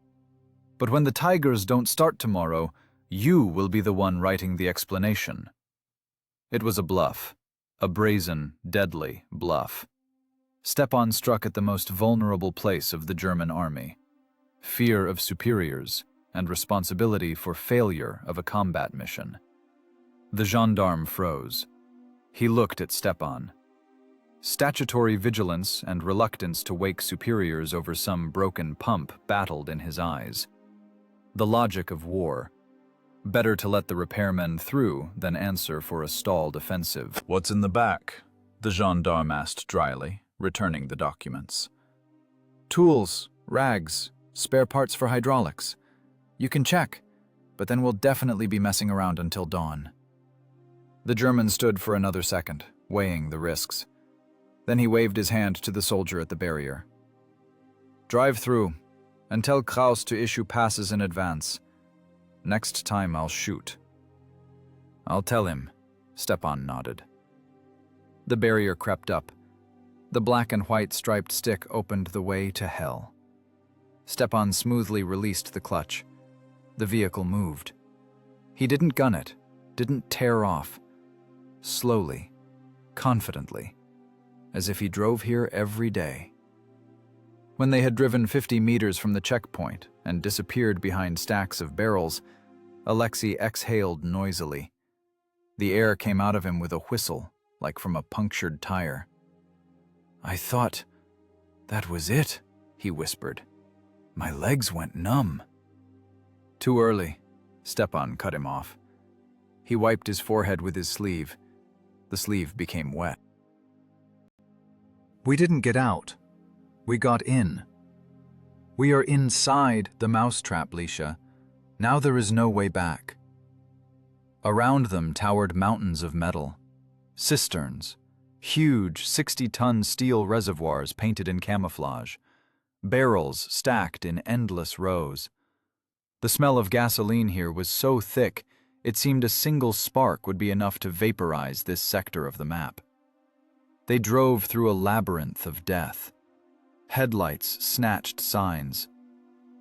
But when the Tigers don't start tomorrow, you will be the one writing the explanation." It was a bluff, a brazen, deadly bluff. Stepan struck at the most vulnerable place of the German army: fear of superiors and responsibility for failure of a combat mission. The gendarme froze. He looked at Stepan. Statutory vigilance and reluctance to wake superiors over some broken pump battled in his eyes. The logic of war. Better to let the repairmen through than answer for a stalled offensive. "What's in the back?" the gendarme asked dryly, returning the documents. "Tools, rags, spare parts for hydraulics. You can check, but then we'll definitely be messing around until dawn." The German stood for another second, weighing the risks. Then he waved his hand to the soldier at the barrier. "Drive through, and tell Kraus to issue passes in advance. Next time I'll shoot." "I'll tell him," Stepan nodded. The barrier crept up. The black and white striped stick opened the way to hell. Stepan smoothly released the clutch. The vehicle moved. He didn't gun it, didn't tear off. Slowly, confidently, as if he drove here every day. When they had driven 50 meters from the checkpoint and disappeared behind stacks of barrels, Alexei exhaled noisily. The air came out of him with a whistle, like from a punctured tire. "I thought that was it," he whispered. "My legs went numb." "Too early," Stepan cut him off. He wiped his forehead with his sleeve. The sleeve became wet. "We didn't get out. We got in. We are inside the mousetrap, Lisha. Now there is no way back." Around them towered mountains of metal. Cisterns, huge 60-ton steel reservoirs painted in camouflage. Barrels stacked in endless rows. The smell of gasoline here was so thick, it seemed a single spark would be enough to vaporize this sector of the map. They drove through a labyrinth of death. Headlights snatched signs.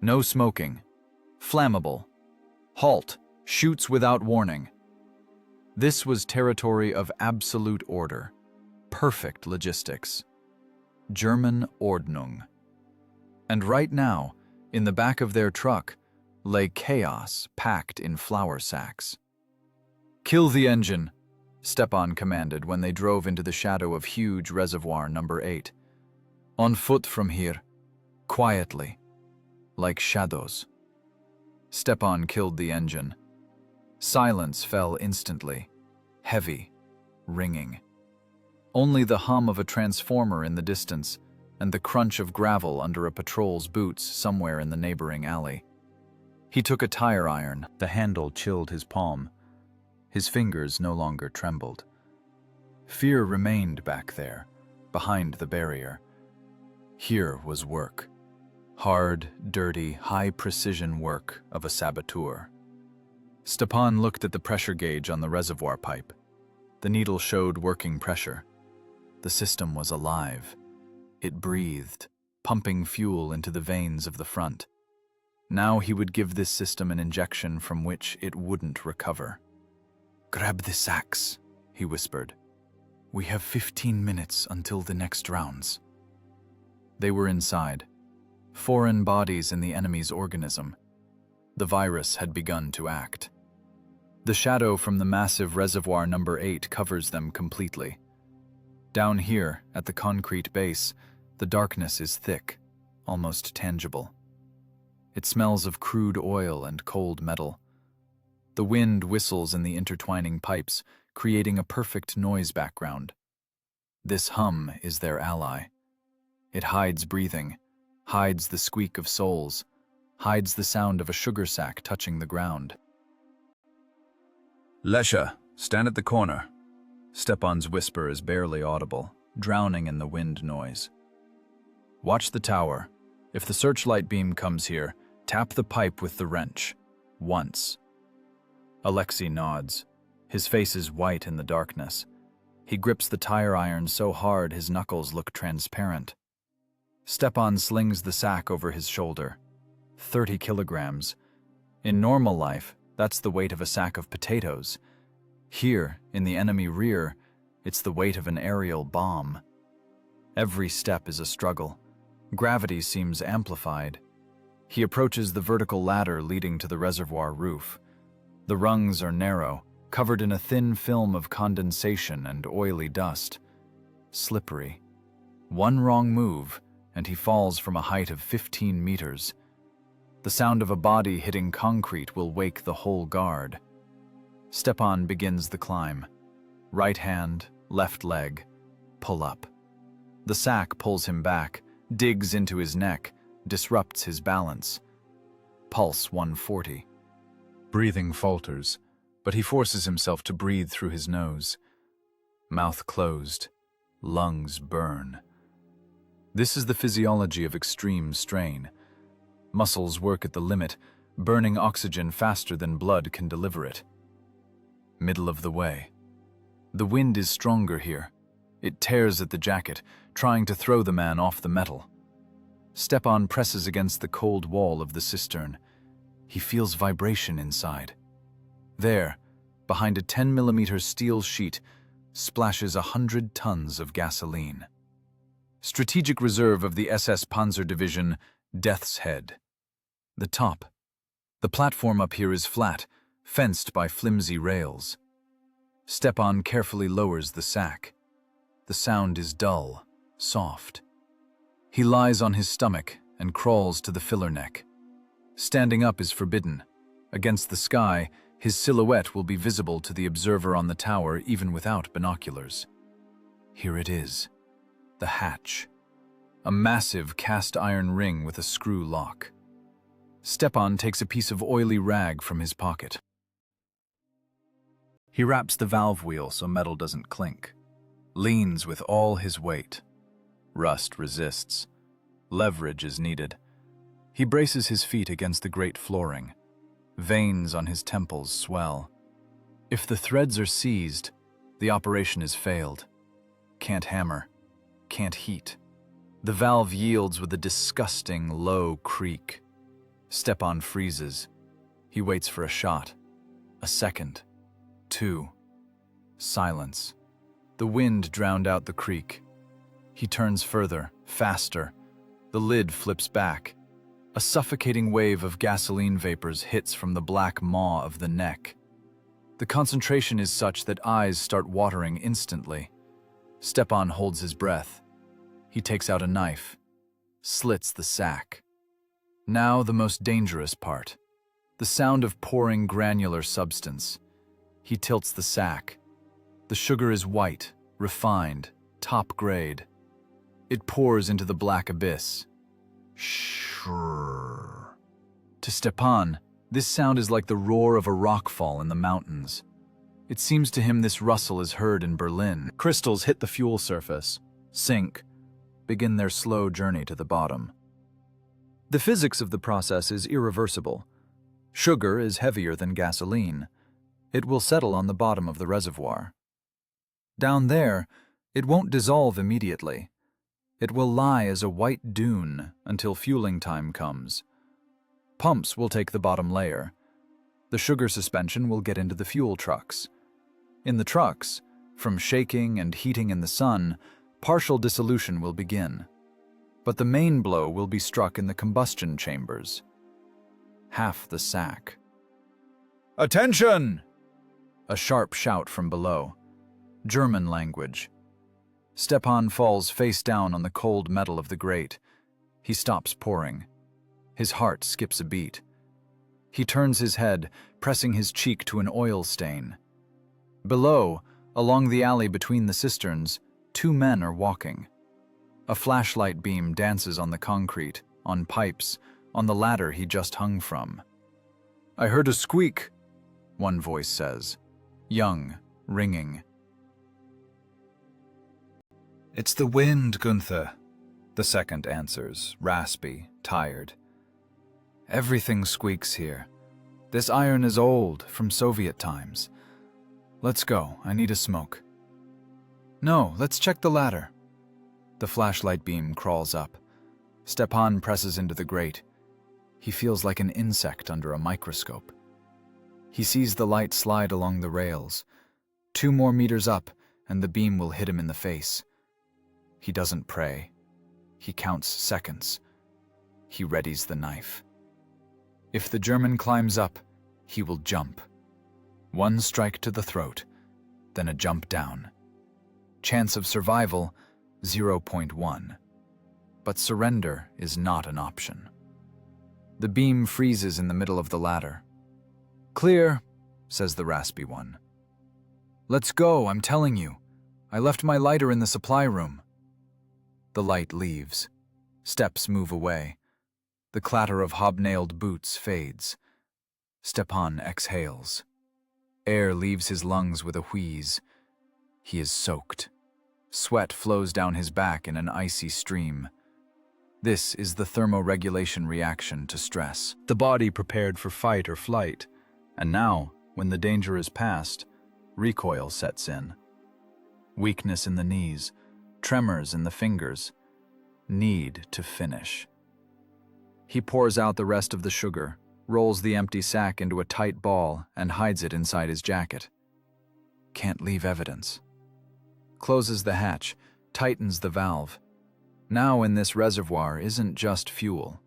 "No smoking. Flammable. Halt. shoots without warning. This was territory of absolute order, perfect logistics. German Ordnung. And right now, in the back of their truck, lay chaos packed in flour sacks. "Kill the engine," Stepan commanded when they drove into the shadow of huge reservoir number 8. "On foot from here, quietly, like shadows." Stepan killed the engine. Silence fell instantly, heavy, ringing. Only the hum of a transformer in the distance and the crunch of gravel under a patrol's boots somewhere in the neighboring alley. He took a tire iron. The handle chilled his palm. His fingers no longer trembled. Fear remained back there, behind the barrier. Here was work. Hard, dirty, high-precision work of a saboteur. Stepan looked at the pressure gauge on the reservoir pipe. The needle showed working pressure. The system was alive. It breathed, pumping fuel into the veins of the front. Now he would give this system an injection from which it wouldn't recover. "Grab the sacks," he whispered. "We have 15 minutes until the next rounds." They were inside. Foreign bodies in the enemy's organism. The virus had begun to act. The shadow from the massive reservoir number 8 covers them completely. Down here, at the concrete base, the darkness is thick, almost tangible. It smells of crude oil and cold metal. The wind whistles in the intertwining pipes, creating a perfect noise background. This hum is their ally. It hides breathing, hides the squeak of soles, hides the sound of a sugar sack touching the ground. "Lesha, stand at the corner." Stepan's whisper is barely audible, drowning in the wind noise. "Watch the tower. If the searchlight beam comes here, tap the pipe with the wrench. Once." Alexei nods. His face is white in the darkness. He grips the tire iron so hard his knuckles look transparent. Stepan slings the sack over his shoulder. 30 kilograms. In normal life, that's the weight of a sack of potatoes. Here, in the enemy rear, it's the weight of an aerial bomb. Every step is a struggle. Gravity seems amplified. He approaches the vertical ladder leading to the reservoir roof. The rungs are narrow, covered in a thin film of condensation and oily dust. Slippery. One wrong move, and he falls from a height of 15 meters. The sound of a body hitting concrete will wake the whole guard. Stepan begins the climb. Right hand, left leg, pull up. The sack pulls him back, digs into his neck, disrupts his balance. Pulse 140. Breathing falters, but he forces himself to breathe through his nose. Mouth closed, lungs burn. This is the physiology of extreme strain. Muscles work at the limit, burning oxygen faster than blood can deliver it. Middle of the way. The wind is stronger here. It tears at the jacket, trying to throw the man off the metal. Stepan presses against the cold wall of the cistern. He feels vibration inside. There, behind a 10mm steel sheet, splashes 100 tons of gasoline. Strategic reserve of the SS Panzer Division, Death's Head. The top. The platform up here is flat, fenced by flimsy rails. Stepan carefully lowers the sack. The sound is dull, soft. He lies on his stomach and crawls to the filler neck. Standing up is forbidden. Against the sky, his silhouette will be visible to the observer on the tower even without binoculars. Here it is. The hatch. A massive cast iron ring with a screw lock. Stepan takes a piece of oily rag from his pocket. He wraps the valve wheel so metal doesn't clink. Leans with all his weight. Rust resists. Leverage is needed. He braces his feet against the great flooring. Veins on his temples swell. If the threads are seized, the operation is failed. Can't hammer. Can't heat. The valve yields with a disgusting low creak. Stepan freezes. He waits for a shot. A second. 2. Silence. The wind drowned out the creak. He turns further, faster. The lid flips back. A suffocating wave of gasoline vapors hits from the black maw of the neck. The concentration is such that eyes start watering instantly. Stepan holds his breath. He takes out a knife, slits the sack. Now the most dangerous part. The sound of pouring granular substance. He tilts the sack. The sugar is white, refined, top grade. It pours into the black abyss. Shrrr. To Stepan, this sound is like the roar of a rockfall in the mountains. It seems to him this rustle is heard in Berlin. Crystals hit the fuel surface, sink, begin their slow journey to the bottom. The physics of the process is irreversible. Sugar is heavier than gasoline. It will settle on the bottom of the reservoir. Down there, it won't dissolve immediately. It will lie as a white dune until fueling time comes. Pumps will take the bottom layer. The sugar suspension will get into the fuel trucks. In the trucks, from shaking and heating in the sun, partial dissolution will begin. But the main blow will be struck in the combustion chambers. Half the sack. Attention! A sharp shout from below. German language. Stepan falls face down on the cold metal of the grate. He stops pouring. His heart skips a beat. He turns his head, pressing his cheek to an oil stain. Below, along the alley between the cisterns, 2 men are walking. A flashlight beam dances on the concrete, on pipes, on the ladder he just hung from. "I heard a squeak," one voice says, young, ringing. "It's the wind, Gunther," the second answers, raspy, tired. "Everything squeaks here. This iron is old, from Soviet times. Let's go, I need a smoke." "No, let's check the ladder." The flashlight beam crawls up. Stepan presses into the grate. He feels like an insect under a microscope. He sees the light slide along the rails. 2 more meters up, and the beam will hit him in the face. He doesn't pray. He counts seconds. He readies the knife. If the German climbs up, he will jump. 1 strike to the throat, then a jump down. Chance of survival, 0.1. But surrender is not an option. The beam freezes in the middle of the ladder. "Clear," says the raspy one. "Let's go, I'm telling you. I left my lighter in the supply room." The light leaves. Steps move away. The clatter of hobnailed boots fades. Stepan exhales. Air leaves his lungs with a wheeze. He is soaked. Sweat flows down his back in an icy stream. This is the thermoregulation reaction to stress. The body prepared for fight or flight. And now, when the danger is past, recoil sets in. Weakness in the knees, tremors in the fingers, need to finish. He pours out the rest of the sugar, rolls the empty sack into a tight ball, and hides it inside his jacket. Can't leave evidence. Closes the hatch, tightens the valve. Now in this reservoir isn't just fuel.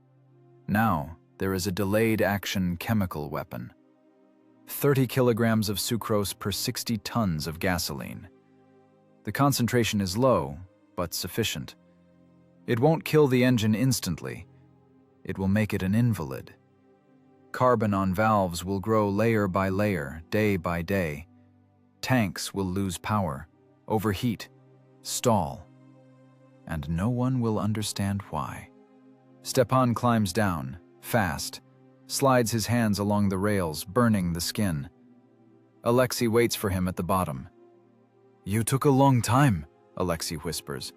Now there is a delayed action chemical weapon. 30 kilograms of sucrose per 60 tons of gasoline. The concentration is low, but sufficient. It won't kill the engine instantly. It will make it an invalid. Carbon on valves will grow layer by layer, day by day. Tanks will lose power, overheat, stall. And no one will understand why. Stepan climbs down, fast, slides his hands along the rails, burning the skin. Alexei waits for him at the bottom. "You took a long time," Alexei whispers.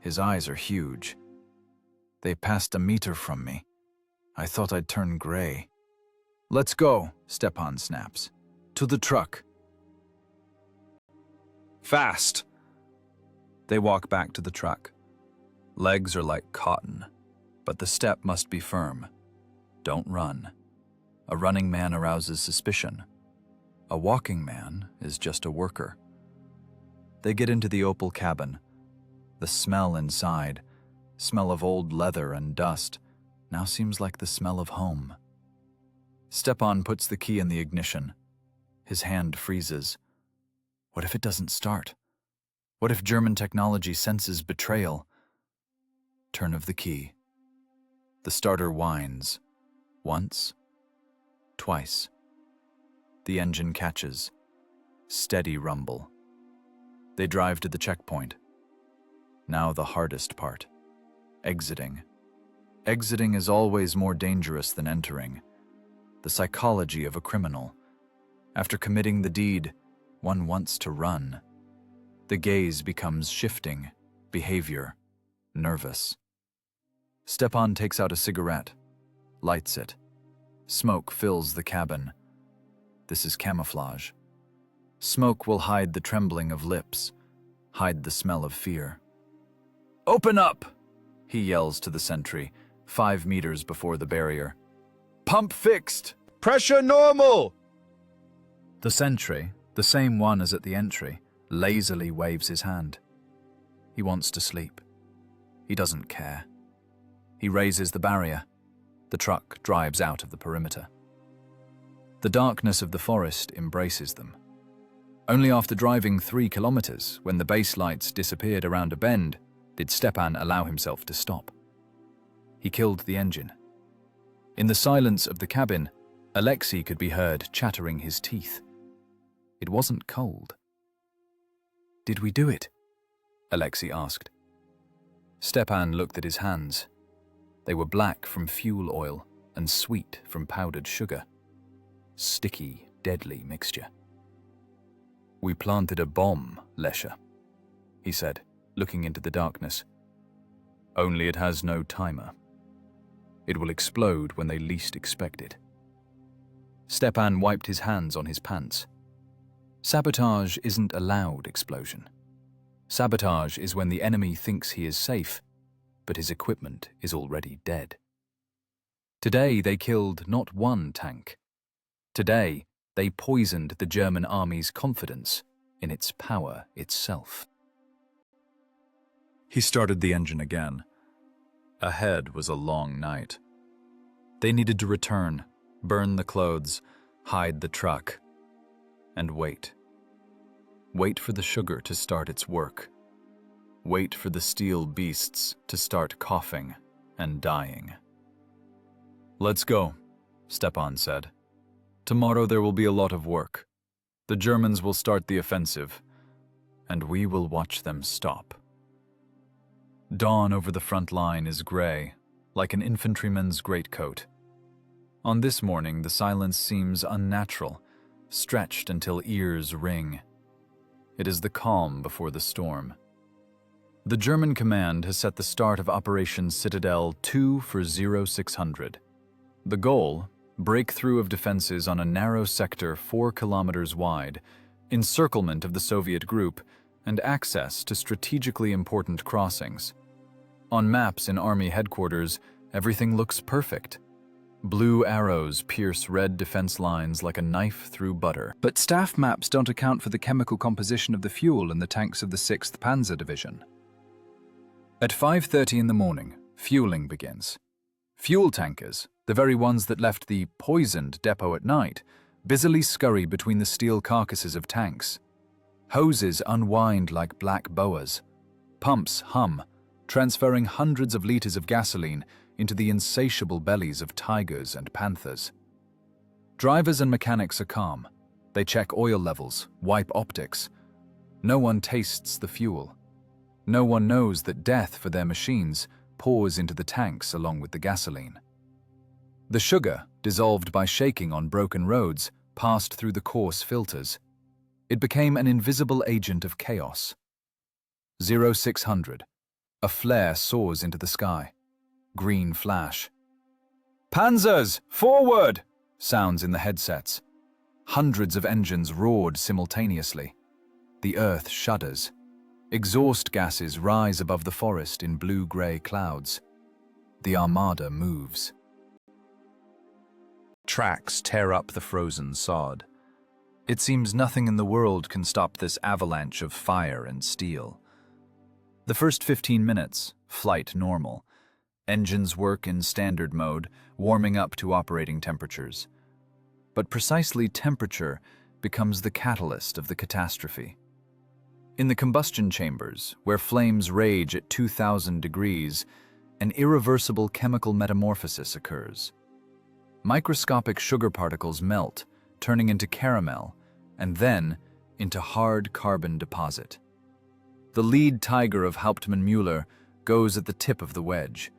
His eyes are huge. "They passed a meter from me. I thought I'd turn gray." "Let's go," Stepan snaps. "To the truck." "Fast!" They walk back to the truck. Legs are like cotton, but the step must be firm. Don't run. A running man arouses suspicion. A walking man is just a worker. They get into the opal cabin. The smell inside, smell of old leather and dust, now seems like the smell of home. Stepan puts the key in the ignition. His hand freezes. What if it doesn't start? What if German technology senses betrayal? Turn of the key. The starter whines. Once. Twice. The engine catches. Steady rumble. They drive to the checkpoint. Now the hardest part. Exiting. Exiting is always more dangerous than entering. The psychology of a criminal. After committing the deed, one wants to run. The gaze becomes shifting, behavior, nervous. Stepan takes out a cigarette, lights it. Smoke fills the cabin. This is camouflage. Smoke will hide the trembling of lips, hide the smell of fear. "Open up!" he yells to the sentry, 5 meters before the barrier. "Pump fixed! Pressure normal!" The sentry, the same one as at the entry, lazily waves his hand. He wants to sleep. He doesn't care. He raises the barrier. The truck drives out of the perimeter. The darkness of the forest embraces them. Only after driving 3 kilometers, when the base lights disappeared around a bend, did Stepan allow himself to stop. He killed the engine. In the silence of the cabin, Alexei could be heard chattering his teeth. It wasn't cold. "Did we do it?" Alexei asked. Stepan looked at his hands. They were black from fuel oil and sweet from powdered sugar. Sticky, deadly mixture. "We planted a bomb, Lesha," he said, looking into the darkness. "Only it has no timer. It will explode when they least expect it." Stepan wiped his hands on his pants. Sabotage isn't a loud explosion. Sabotage is when the enemy thinks he is safe, but his equipment is already dead. Today they killed not one tank. Today they poisoned the German army's confidence in its power itself. He started the engine again. Ahead was a long night. They needed to return, burn the clothes, hide the truck, and wait. Wait for the sugar to start its work. Wait for the steel beasts to start coughing and dying. "Let's go," Stepan said. "Tomorrow there will be a lot of work. The Germans will start the offensive, and we will watch them stop." Dawn over the front line is gray, like an infantryman's greatcoat. On this morning, the silence seems unnatural, stretched until ears ring. It is the calm before the storm. The German command has set the start of Operation Citadel 2 for 0600. The goal, breakthrough of defenses on a narrow sector 4 kilometers wide, encirclement of the Soviet group, and access to strategically important crossings. On maps in Army headquarters, everything looks perfect. Blue arrows pierce red defense lines like a knife through butter. But staff maps don't account for the chemical composition of the fuel in the tanks of the 6th Panzer Division. At 5:30 in the morning, fueling begins. Fuel tankers, the very ones that left the poisoned depot at night, busily scurry between the steel carcasses of tanks. Hoses unwind like black boas. Pumps hum, transferring hundreds of liters of gasoline into the insatiable bellies of tigers and panthers. Drivers and mechanics are calm. They check oil levels, wipe optics. No one tastes the fuel. No one knows that death for their machines pours into the tanks along with the gasoline. The sugar, dissolved by shaking on broken roads, passed through the coarse filters. It became an invisible agent of chaos. 0600. A flare soars into the sky. Green flash. "Panzers, forward!" sounds in the headsets. Hundreds of engines roared simultaneously. The earth shudders. Exhaust gases rise above the forest in blue-gray clouds. The armada moves. Tracks tear up the frozen sod. It seems nothing in the world can stop this avalanche of fire and steel. The first 15 minutes, flight normal. Engines work in standard mode, warming up to operating temperatures. But precisely temperature becomes the catalyst of the catastrophe. In the combustion chambers, where flames rage at 2,000 degrees, an irreversible chemical metamorphosis occurs. Microscopic sugar particles melt, turning into caramel, and then into hard carbon deposit. The lead tiger of Hauptmann-Müller goes at the tip of the wedge.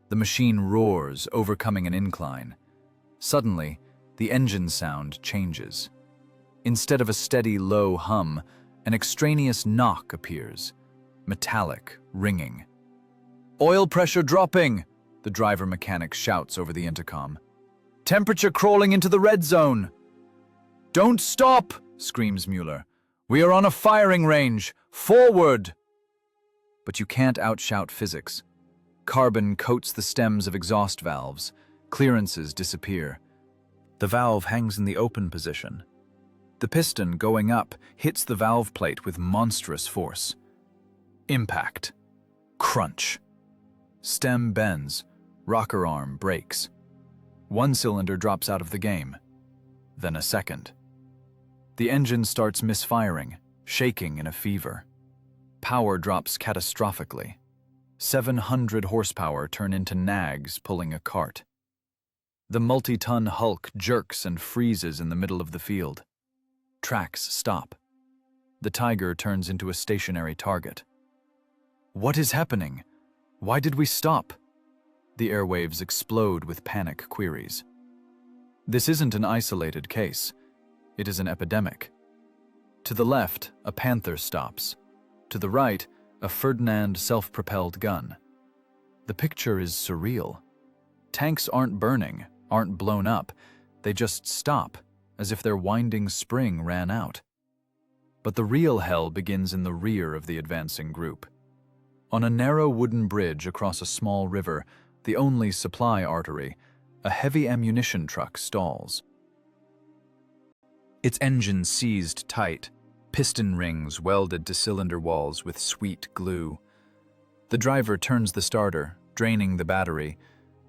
The machine roars, overcoming an incline. Suddenly, the engine sound changes. Instead of a steady, low hum, an extraneous knock appears, metallic, ringing. "Oil pressure dropping!" the driver mechanic shouts over the intercom. "Temperature crawling into the red zone!" "Don't stop!" screams Müller. "We are on a firing range! Forward!" But you can't outshout physics. Carbon coats the stems of exhaust valves. Clearances disappear. The valve hangs in the open position. The piston, going up, hits the valve plate with monstrous force. Impact. Crunch. Stem bends. Rocker arm breaks. One cylinder drops out of the game. Then a second. The engine starts misfiring, shaking in a fever. Power drops catastrophically. 700 horsepower turn into nags pulling a cart. The multi-ton hulk jerks and freezes in the middle of the field. Tracks stop. The Tiger turns into a stationary target. What is happening? Why did we stop? The airwaves explode with panic queries. This isn't an isolated case. It is an epidemic. To the left, a Panther stops. To the right, a Ferdinand self-propelled gun. The picture is surreal. Tanks aren't burning, aren't blown up. They just stop, as if their winding spring ran out. But the real hell begins in the rear of the advancing group. On a narrow wooden bridge across a small river, the only supply artery, a heavy ammunition truck stalls. Its engine seized tight, piston rings welded to cylinder walls with sweet glue. The driver turns the starter, draining the battery,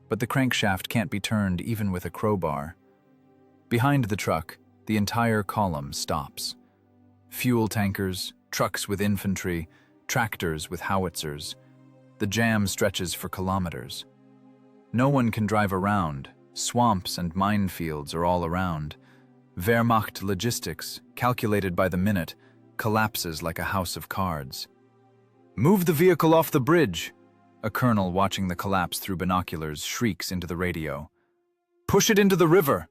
but the crankshaft can't be turned even with a crowbar. Behind the truck, the entire column stops. Fuel tankers, trucks with infantry, tractors with howitzers. The jam stretches for kilometers. No one can drive around. Swamps and minefields are all around. Wehrmacht logistics, calculated by the minute, collapses like a house of cards. "Move the vehicle off the bridge!" A colonel watching the collapse through binoculars shrieks into the radio. "Push it into the river!"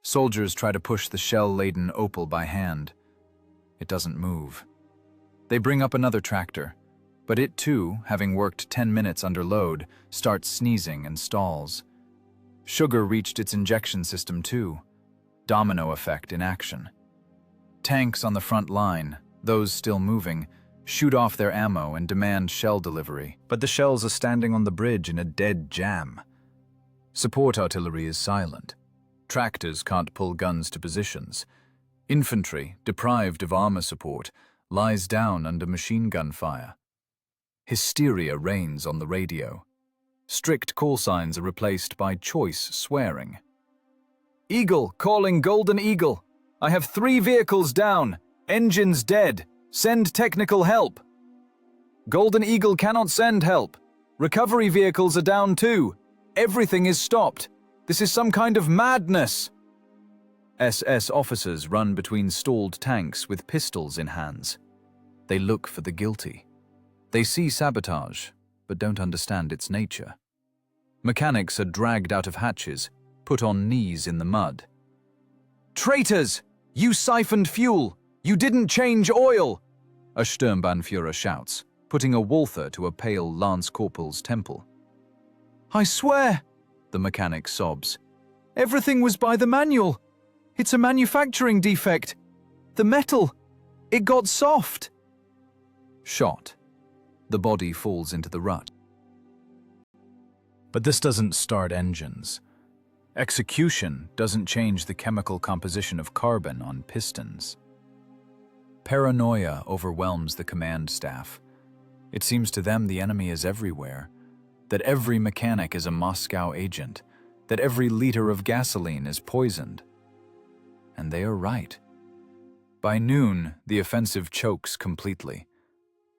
Soldiers try to push the shell-laden Opel by hand. It doesn't move. They bring up another tractor, but it too, having worked 10 minutes under load, starts sneezing and stalls. Sugar reached its injection system too. Domino effect in action. Tanks on the front line, those still moving, shoot off their ammo and demand shell delivery, but the shells are standing on the bridge in a dead jam. Support artillery is silent. Tractors can't pull guns to positions. Infantry, deprived of armor support, lies down under machine gun fire. Hysteria reigns on the radio. Strict call signs are replaced by choice swearing. "Eagle, calling Golden Eagle. I have 3 vehicles down. Engines dead. Send technical help." "Golden Eagle cannot send help. Recovery vehicles are down too. Everything is stopped. This is some kind of madness." SS officers run between stalled tanks with pistols in hands. They look for the guilty. They see sabotage, but don't understand its nature. Mechanics are dragged out of hatches, put on knees in the mud. "Traitors! You siphoned fuel! You didn't change oil!" a Sturmbannführer shouts, putting a Walther to a pale lance corporal's temple. "I swear," the mechanic sobs, "everything was by the manual. It's a manufacturing defect. The metal, it got soft." Shot. The body falls into the rut. But this doesn't start engines. Execution doesn't change the chemical composition of carbon on pistons. Paranoia overwhelms the command staff. It seems to them the enemy is everywhere, that every mechanic is a Moscow agent, that every liter of gasoline is poisoned. And they are right. By noon, the offensive chokes completely.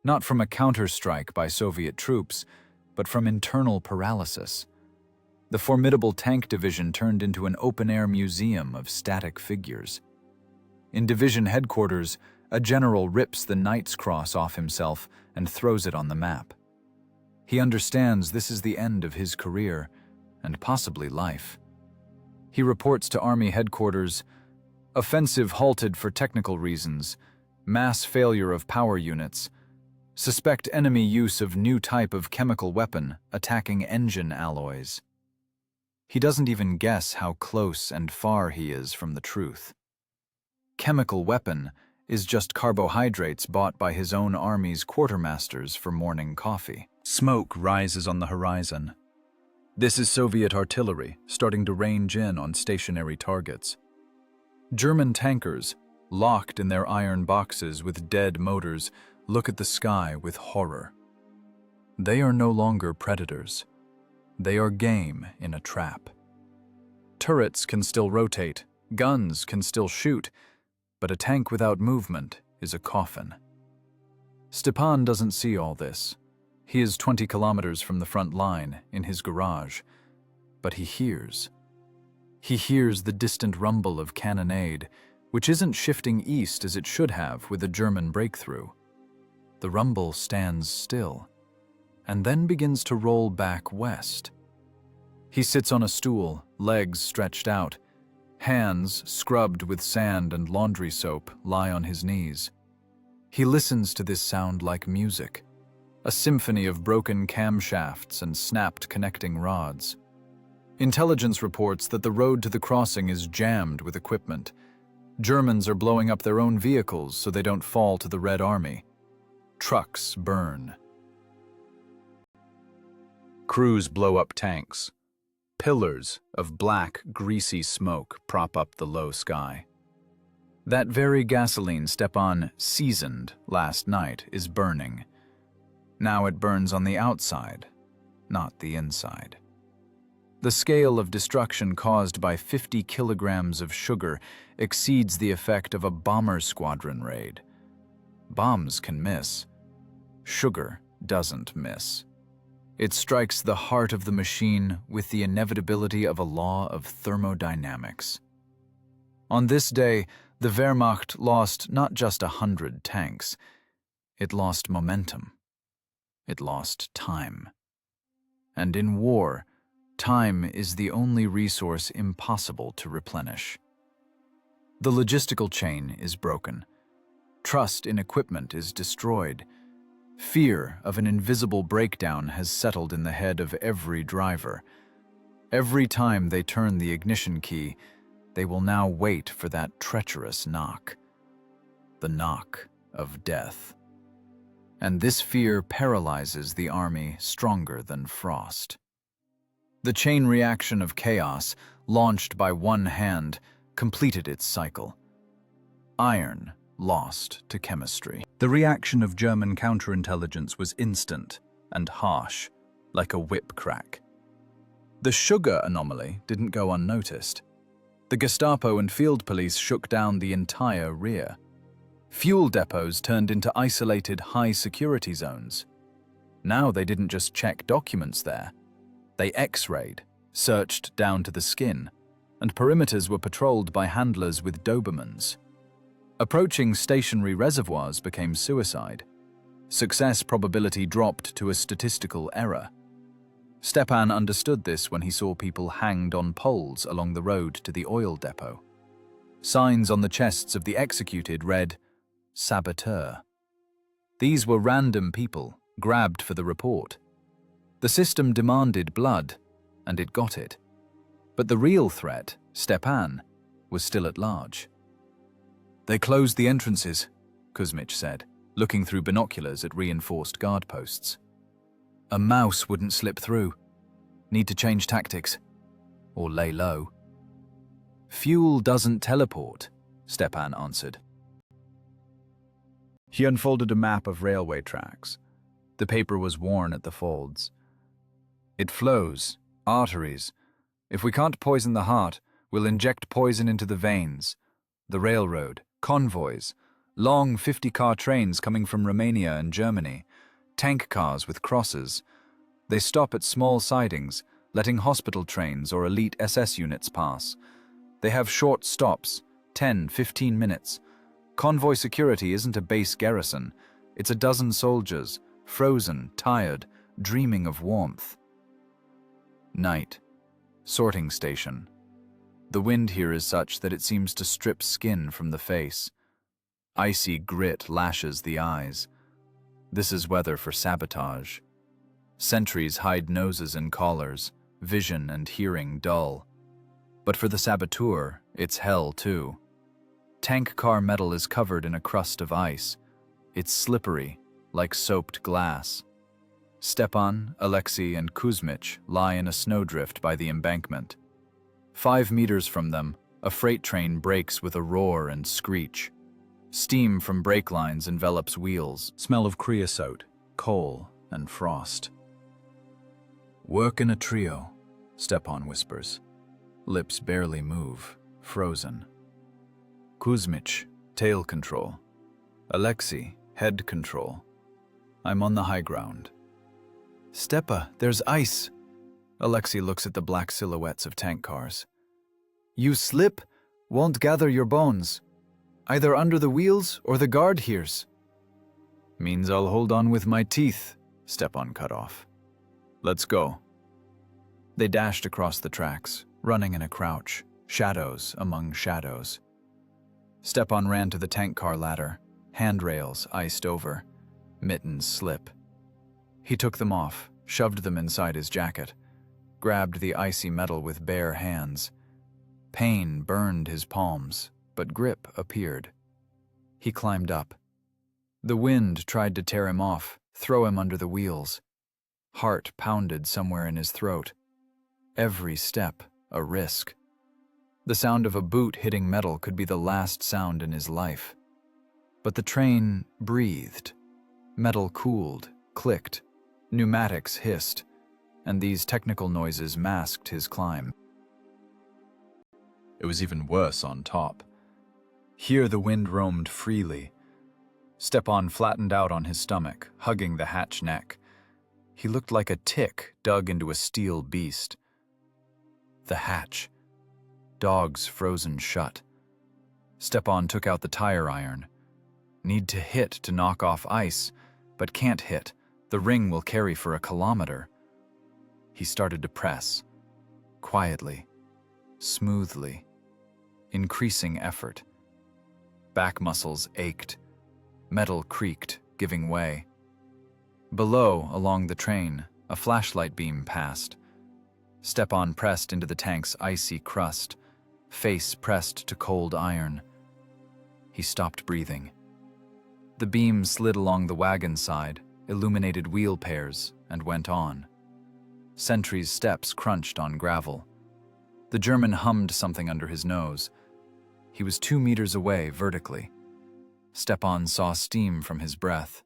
Not from a counterstrike by Soviet troops, but from internal paralysis. The formidable tank division turned into an open-air museum of static figures. In division headquarters, a general rips the Knight's Cross off himself and throws it on the map. He understands this is the end of his career, and possibly life. He reports to Army headquarters, "Offensive halted for technical reasons, mass failure of power units, suspect enemy use of new type of chemical weapon attacking engine alloys." He doesn't even guess how close and far he is from the truth. Chemical weapon is just carbohydrates bought by his own army's quartermasters for morning coffee. Smoke rises on the horizon. This is Soviet artillery starting to range in on stationary targets. German tankers, locked in their iron boxes with dead motors, look at the sky with horror. They are no longer predators. They are game in a trap. Turrets can still rotate, guns can still shoot, but a tank without movement is a coffin. Stepan doesn't see all this. He is 20 kilometers from the front line, in his garage, but he hears. He hears the distant rumble of cannonade, which isn't shifting east as it should have with a German breakthrough. The rumble stands still, and then begins to roll back west. He sits on a stool, legs stretched out. Hands, scrubbed with sand and laundry soap, lie on his knees. He listens to this sound like music, a symphony of broken camshafts and snapped connecting rods. Intelligence reports that the road to the crossing is jammed with equipment. Germans are blowing up their own vehicles so they don't fall to the Red Army. Trucks burn. Crews blow up tanks. Pillars of black, greasy smoke prop up the low sky. That very gasoline Stepan seasoned last night is burning. Now it burns on the outside, not the inside. The scale of destruction caused by 50 kilograms of sugar exceeds the effect of a bomber squadron raid. Bombs can miss. Sugar doesn't miss. It strikes the heart of the machine with the inevitability of a law of thermodynamics. On this day, the Wehrmacht lost not just 100 tanks. It lost momentum. It lost time. And in war, time is the only resource impossible to replenish. The logistical chain is broken. Trust in equipment is destroyed. Fear of an invisible breakdown has settled in the head of every driver. Every time they turn the ignition key, they will now wait for that treacherous knock. The knock of death. And this fear paralyzes the army stronger than frost. The chain reaction of chaos, launched by one hand, completed its cycle. Iron lost to chemistry. The reaction of German counterintelligence was instant and harsh, like a whip crack. The sugar anomaly didn't go unnoticed. The Gestapo and field police shook down the entire rear. Fuel depots turned into isolated high-security zones. Now they didn't just check documents there. They X-rayed, searched down to the skin, and perimeters were patrolled by handlers with Dobermans. Approaching stationary reservoirs became suicide. Success probability dropped to a statistical error. Stepan understood this when he saw people hanged on poles along the road to the oil depot. Signs on the chests of the executed read, "Saboteur." These were random people, grabbed for the report. The system demanded blood, and it got it. But the real threat, Stepan, was still at large. "They closed the entrances," Kuzmich said, looking through binoculars at reinforced guard posts. "A mouse wouldn't slip through. Need to change tactics." or lay low. Fuel doesn't teleport, Stepan answered. He unfolded a map of railway tracks. The paper was worn at the folds. It flows, arteries. If we can't poison the heart, we'll inject poison into the veins. The railroad, convoys, long 50-car trains coming from Romania and Germany, tank cars with crosses. They stop at small sidings, letting hospital trains or elite SS units pass. They have short stops, 10, 15 minutes. Convoy security isn't a base garrison. It's a dozen soldiers, frozen, tired, dreaming of warmth. Night. Sorting station. The wind here is such that it seems to strip skin from the face. Icy grit lashes the eyes. This is weather for sabotage. Sentries hide noses in collars, vision and hearing dull. But for the saboteur, it's hell too. Tank car metal is covered in a crust of ice. It's slippery, like soaped glass. Stepan, Alexei, and Kuzmich lie in a snowdrift by the embankment. 5 meters from them, a freight train brakes with a roar and screech. Steam from brake lines envelops wheels. Smell of creosote, coal, and frost. Work in a trio, Stepan whispers. Lips barely move, frozen. Kuzmich, tail control. Alexei, head control. I'm on the high ground. Stepa, there's ice. Alexei looks at the black silhouettes of tank cars. You slip, won't gather your bones. Either under the wheels or the guard hears. Means I'll hold on with my teeth, Stepan cut off. Let's go. They dashed across the tracks, running in a crouch, shadows among shadows. Stepan ran to the tank car ladder, handrails iced over, mittens slip. He took them off, shoved them inside his jacket, grabbed the icy metal with bare hands. Pain burned his palms, but grip appeared. He climbed up. The wind tried to tear him off, throw him under the wheels. Heart pounded somewhere in his throat. Every step a risk. The sound of a boot hitting metal could be the last sound in his life. But the train breathed. Metal cooled, clicked, pneumatics hissed, and these technical noises masked his climb. It was even worse on top. Here the wind roamed freely. Stepan flattened out on his stomach, hugging the hatch neck. He looked like a tick dug into a steel beast. The hatch. Dogs frozen shut. Stepan took out the tire iron. Need to hit to knock off ice, but can't hit. The ring will carry for a kilometer. He started to press. Quietly. Smoothly. Increasing effort. Back muscles ached. Metal creaked, giving way. Below, along the train, a flashlight beam passed. Stepan pressed into the tank's icy crust, face pressed to cold iron. He stopped breathing. The beam slid along the wagon side, illuminated wheel pairs, and went on. Sentries' steps crunched on gravel. The German hummed something under his nose. He was 2 meters away vertically. Stepan saw steam from his breath.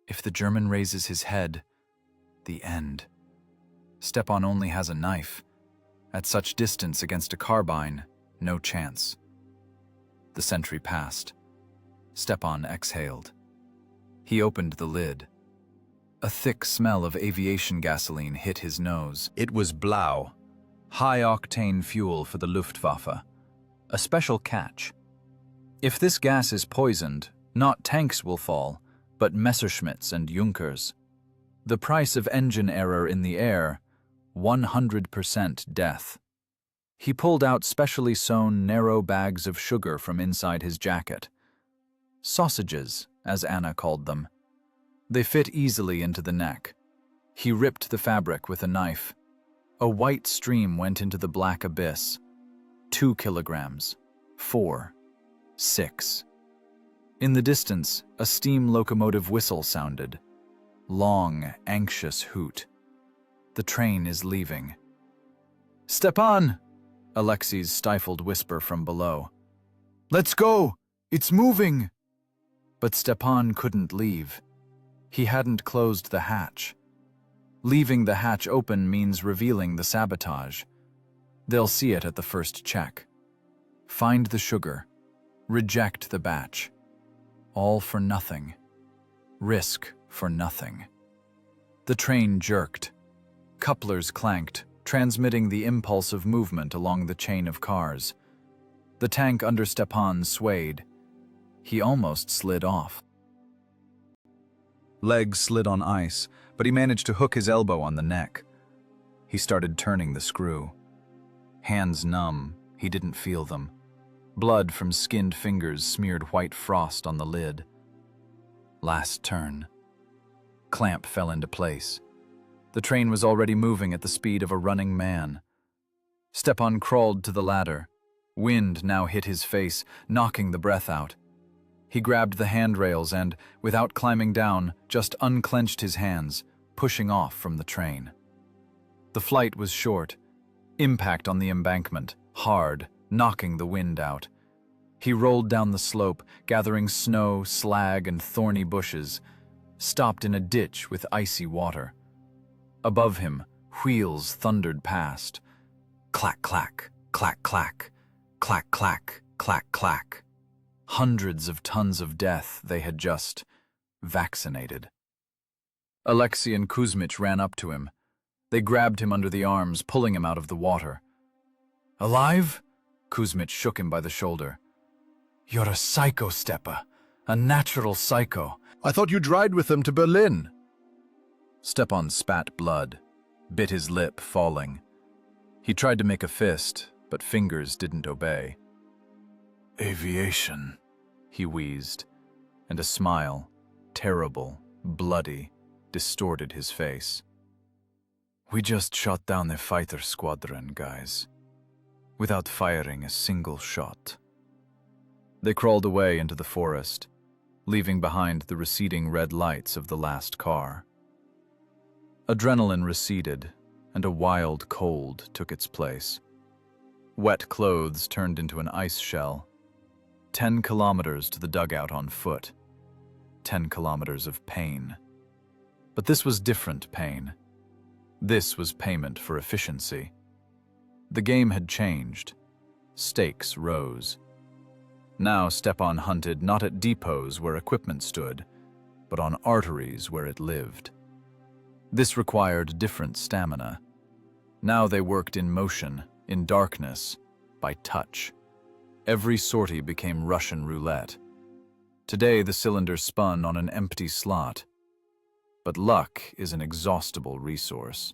If the German raises his head, the end. Stepan only has a knife. At such distance against a carbine, no chance. The sentry passed. Stepan exhaled. He opened the lid. A thick smell of aviation gasoline hit his nose. It was Blau, high-octane fuel for the Luftwaffe. A special catch. If this gas is poisoned, not tanks will fall, but Messerschmitts and Junkers. The price of engine error in the air, 100% death. He pulled out specially sewn narrow bags of sugar from inside his jacket. Sausages, as Anna called them. They fit easily into the neck. He ripped the fabric with a knife. A white stream went into the black abyss. 2 kilograms. 4. 6. In the distance, a steam locomotive whistle sounded. Long, anxious hoot. The train is leaving. Stepan! Alexei's stifled whisper from below. Let's go! It's moving! But Stepan couldn't leave. He hadn't closed the hatch. Leaving the hatch open means revealing the sabotage. They'll see it at the first check. Find the sugar. Reject the batch. All for nothing. Risk for nothing. The train jerked. Couplers clanked, transmitting the impulse of movement along the chain of cars. The tank under Stepan swayed. He almost slid off. Legs slid on ice, but he managed to hook his elbow on the neck. He started turning the screw. Hands numb, he didn't feel them. Blood from skinned fingers smeared white frost on the lid. Last turn. Clamp fell into place. The train was already moving at the speed of a running man. Stepan crawled to the ladder. Wind now hit his face, knocking the breath out. He grabbed the handrails and, without climbing down, just unclenched his hands, pushing off from the train. The flight was short. Impact on the embankment, hard, knocking the wind out. He rolled down the slope, gathering snow, slag, and thorny bushes, stopped in a ditch with icy water. Above him, wheels thundered past. Clack, clack, clack, clack, clack, clack, clack, clack. Hundreds of tons of death they had just vaccinated. Alexei and Kuzmich ran up to him. They grabbed him under the arms, pulling him out of the water. Alive? Kuzmich shook him by the shoulder. You're a psycho, Stepa. A natural psycho. I thought you'd ride with them to Berlin. Stepan spat blood, bit his lip, falling. He tried to make a fist, but fingers didn't obey. Aviation, he wheezed, and a smile, terrible, bloody, distorted his face. We just shot down the fighter squadron, guys, without firing a single shot. They crawled away into the forest, leaving behind the receding red lights of the last car. Adrenaline receded, and a wild cold took its place. Wet clothes turned into an ice shell. 10 kilometers to the dugout on foot. 10 kilometers of pain. But this was different pain. This was payment for efficiency. The game had changed. Stakes rose. Now Stepan hunted not at depots where equipment stood, but on arteries where it lived. This required different stamina. Now they worked in motion, in darkness, by touch. Every sortie became Russian roulette. Today the cylinder spun on an empty slot. But luck is an inexhaustible resource.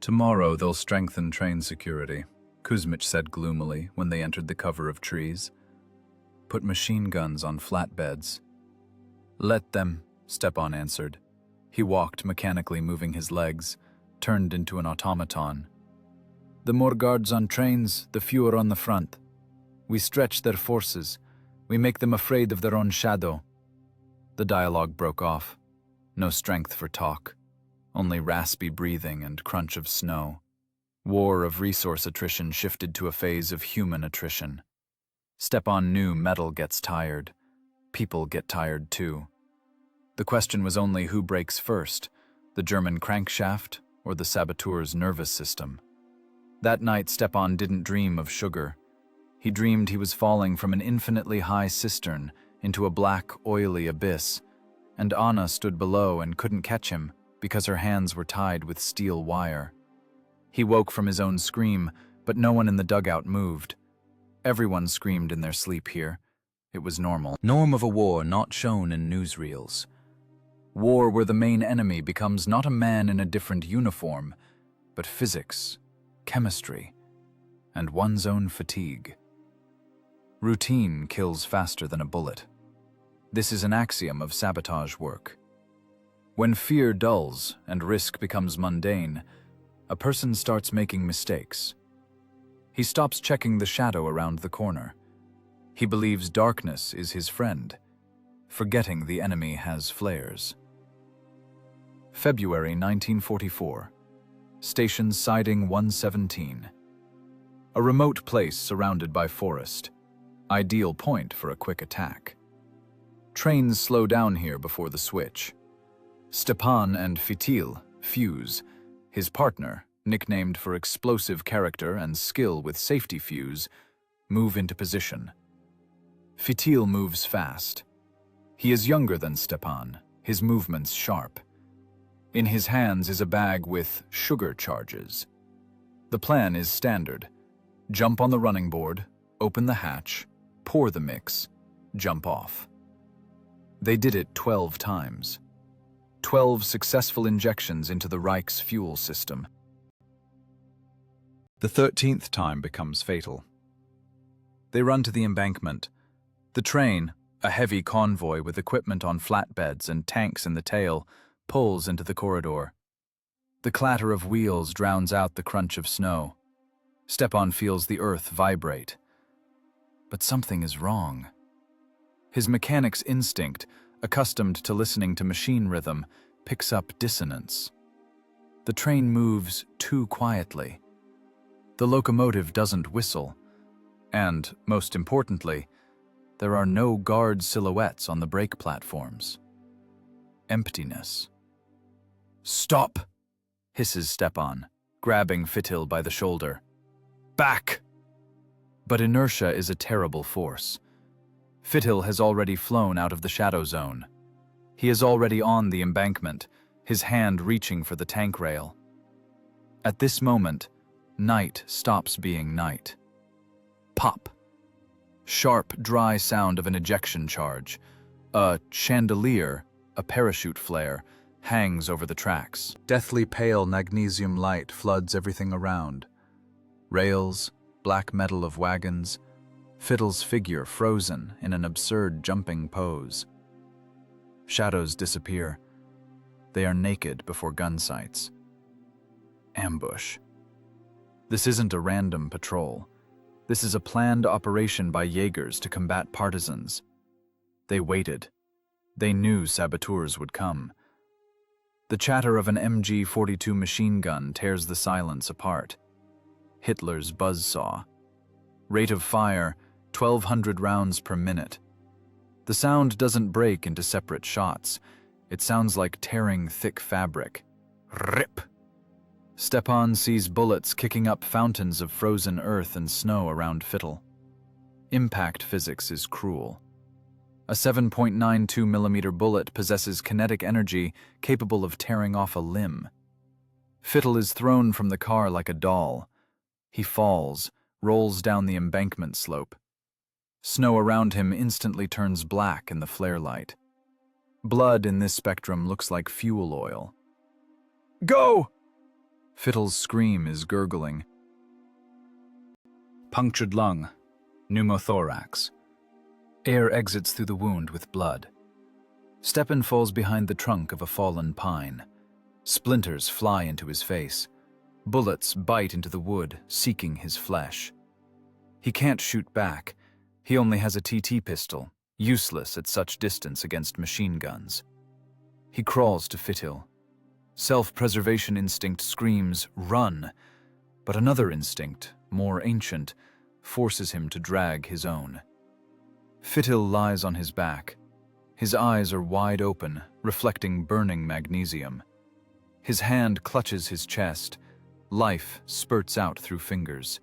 Tomorrow they'll strengthen train security, Kuzmich said gloomily when they entered the cover of trees. Put machine guns on flatbeds. Let them, Stepan answered. He walked, mechanically moving his legs, turned into an automaton. The more guards on trains, the fewer on the front. We stretch their forces. We make them afraid of their own shadow. The dialogue broke off. No strength for talk. Only raspy breathing and crunch of snow. War of resource attrition shifted to a phase of human attrition. Stepan knew metal gets tired. People get tired too. The question was only who breaks first, the German crankshaft or the saboteur's nervous system. That night Stepan didn't dream of sugar. He dreamed he was falling from an infinitely high cistern into a black, oily abyss, and Anna stood below and couldn't catch him because her hands were tied with steel wire. He woke from his own scream, but no one in the dugout moved. Everyone screamed in their sleep here. It was normal. Norm of a war not shown in newsreels. War where the main enemy becomes not a man in a different uniform, but physics, chemistry, and one's own fatigue. Routine kills faster than a bullet. This is an axiom of sabotage work. When fear dulls and risk becomes mundane, a person starts making mistakes. He stops checking the shadow around the corner. He believes darkness is his friend, forgetting the enemy has flares. February 1944. station siding 117. A remote place surrounded by forest. Ideal point for a quick attack. Trains slow down here before the switch. Stepan and Fitil fuse. His partner, nicknamed for explosive character and skill with safety fuse, move into position. Fitil moves fast. He is younger than Stepan, his movements sharp. In his hands is a bag with sugar charges. The plan is standard. Jump on the running board, open the hatch, pour the mix, jump off. They did it 12 times. 12 successful injections into the Reich's fuel system. The 13th time becomes fatal. They run to the embankment. The train, a heavy convoy with equipment on flatbeds and tanks in the tail, pulls into the corridor. The clatter of wheels drowns out the crunch of snow. Stepan feels the earth vibrate. But something is wrong. His mechanic's instinct, accustomed to listening to machine rhythm, picks up dissonance. The train moves too quietly. The locomotive doesn't whistle. And, most importantly, there are no guard silhouettes on the brake platforms. Emptiness. "Stop!" hisses Stepan, grabbing Fitil by the shoulder. "Back!" But inertia is a terrible force. Fitil has already flown out of the shadow zone. He is already on the embankment, his hand reaching for the tank rail. At this moment, night stops being night. Pop. Sharp, dry sound of an ejection charge. A chandelier, a parachute flare, hangs over the tracks. Deathly pale magnesium light floods everything around. Rails, black metal of wagons, Fitil's figure frozen in an absurd jumping pose. Shadows disappear. They are naked before gun sights. Ambush. This isn't a random patrol. This is a planned operation by Jaegers to combat partisans. They waited. They knew saboteurs would come. The chatter of an MG-42 machine gun tears the silence apart. Hitler's buzzsaw. Rate of fire, 1,200 rounds per minute. The sound doesn't break into separate shots. It sounds like tearing thick fabric. Rip! Stepan sees bullets kicking up fountains of frozen earth and snow around Fitil. Impact physics is cruel. A 7.92mm bullet possesses kinetic energy capable of tearing off a limb. Fitil is thrown from the car like a doll. He falls, rolls down the embankment slope. Snow around him instantly turns black in the flare light. Blood in this spectrum looks like fuel oil. "Go!" Fitil's scream is gurgling. Punctured lung, pneumothorax. Air exits through the wound with blood. Stepan falls behind the trunk of a fallen pine. Splinters fly into his face. Bullets bite into the wood, seeking his flesh. He can't shoot back. He only has a TT pistol, useless at such distance against machine guns. He crawls to Fitil. Self-preservation instinct screams, "Run!" But another instinct, more ancient, forces him to drag his own. Fitil lies on his back. His eyes are wide open, reflecting burning magnesium. His hand clutches his chest. Life spurts out through fingers.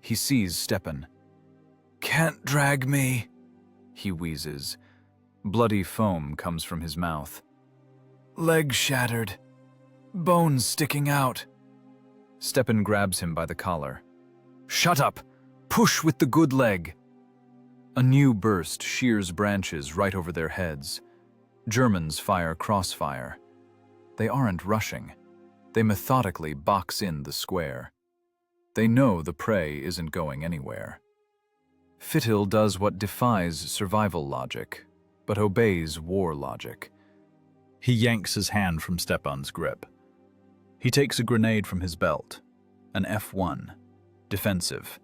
He sees Stepan. "Can't drag me," he wheezes. Bloody foam comes from his mouth. "Leg shattered. Bones sticking out." Stepan grabs him by the collar. "Shut up! Push with the good leg!" A new burst shears branches right over their heads. Germans fire crossfire. They aren't rushing. They methodically box in the square. They know the prey isn't going anywhere. Fitil does what defies survival logic, but obeys war logic. He yanks his hand from Stepan's grip. He takes a grenade from his belt, an F1, defensive.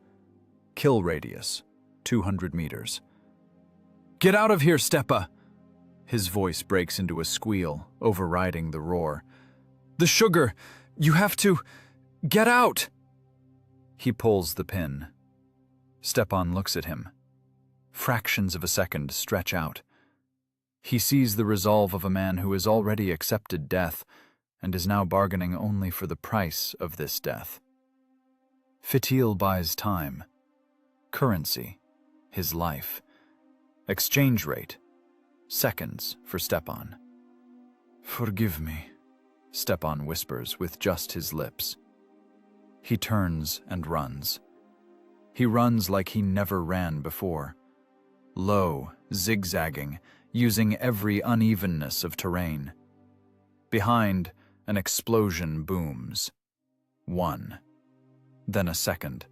Kill radius, 200 meters. "Get out of here, Stepa!" His voice breaks into a squeal, overriding the roar. "The sugar! You have to get out! He pulls the pin. Stepan looks at him. Fractions of a second stretch out. He sees the resolve of a man who has already accepted death and is now bargaining only for the price of this death. Fitil buys time. Currency, his life. Exchange rate, seconds for Stepan. Forgive me, Stepan whispers with just his lips. He turns and runs. He runs like he never ran before. Low, zigzagging, using every unevenness of terrain. Behind, an explosion booms. One. Then a second.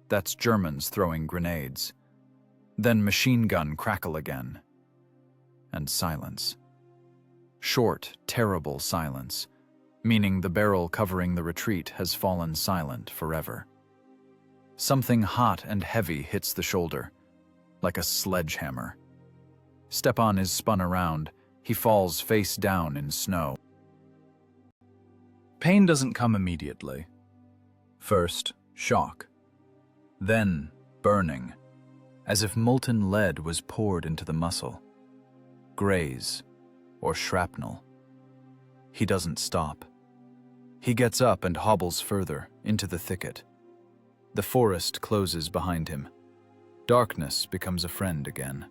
That's Germans throwing grenades. Then machine gun crackle again. And silence. Short, terrible silence, meaning the barrel covering the retreat has fallen silent forever. Something hot and heavy hits the shoulder, like a sledgehammer. Stepan is spun around. He falls face down in snow. Pain doesn't come immediately. First, shock. Then, burning, as if molten lead was poured into the muscle. Graze, or shrapnel. He doesn't stop. He gets up and hobbles further, into the thicket. The forest closes behind him. Darkness becomes a friend again.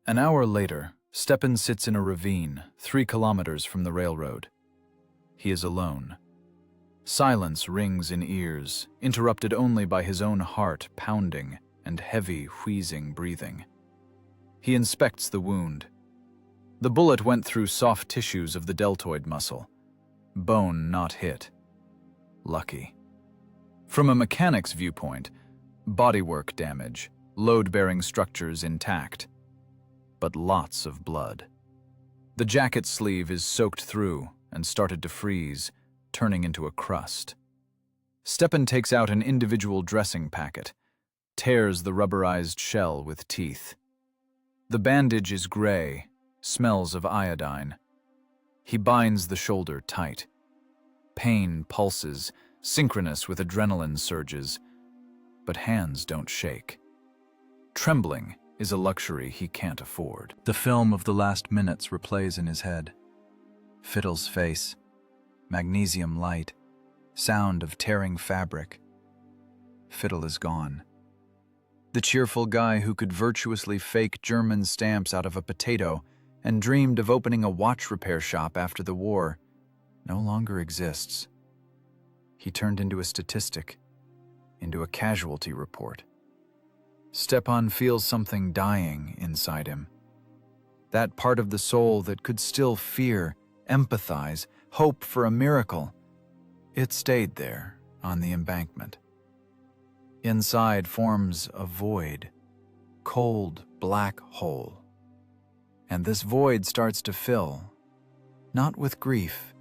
An hour later, Stepan sits in a ravine 3 kilometers from the railroad. He is alone. Silence rings in ears, interrupted only by his own heart pounding and heavy, wheezing breathing. He inspects the wound. The bullet went through soft tissues of the deltoid muscle. Bone not hit. Lucky. From a mechanic's viewpoint, bodywork damage, load-bearing structures intact. But lots of blood. The jacket sleeve is soaked through and started to freeze, turning into a crust. Stepan takes out an individual dressing packet, tears the rubberized shell with teeth. The bandage is gray, smells of iodine. He binds the shoulder tight. Pain pulses, synchronous with adrenaline surges, but hands don't shake. Trembling is a luxury he can't afford. The film of the last minutes replays in his head. Fitil's face, magnesium light, sound of tearing fabric. Fitil is gone. The cheerful guy who could virtuously fake German stamps out of a potato and dreamed of opening a watch repair shop after the war no longer exists. He turned into a statistic, into a casualty report. Stepan feels something dying inside him. That part of the soul that could still fear, empathize, hope for a miracle. It stayed there on the embankment. Inside forms a void, cold black hole. And this void starts to fill, not with grief,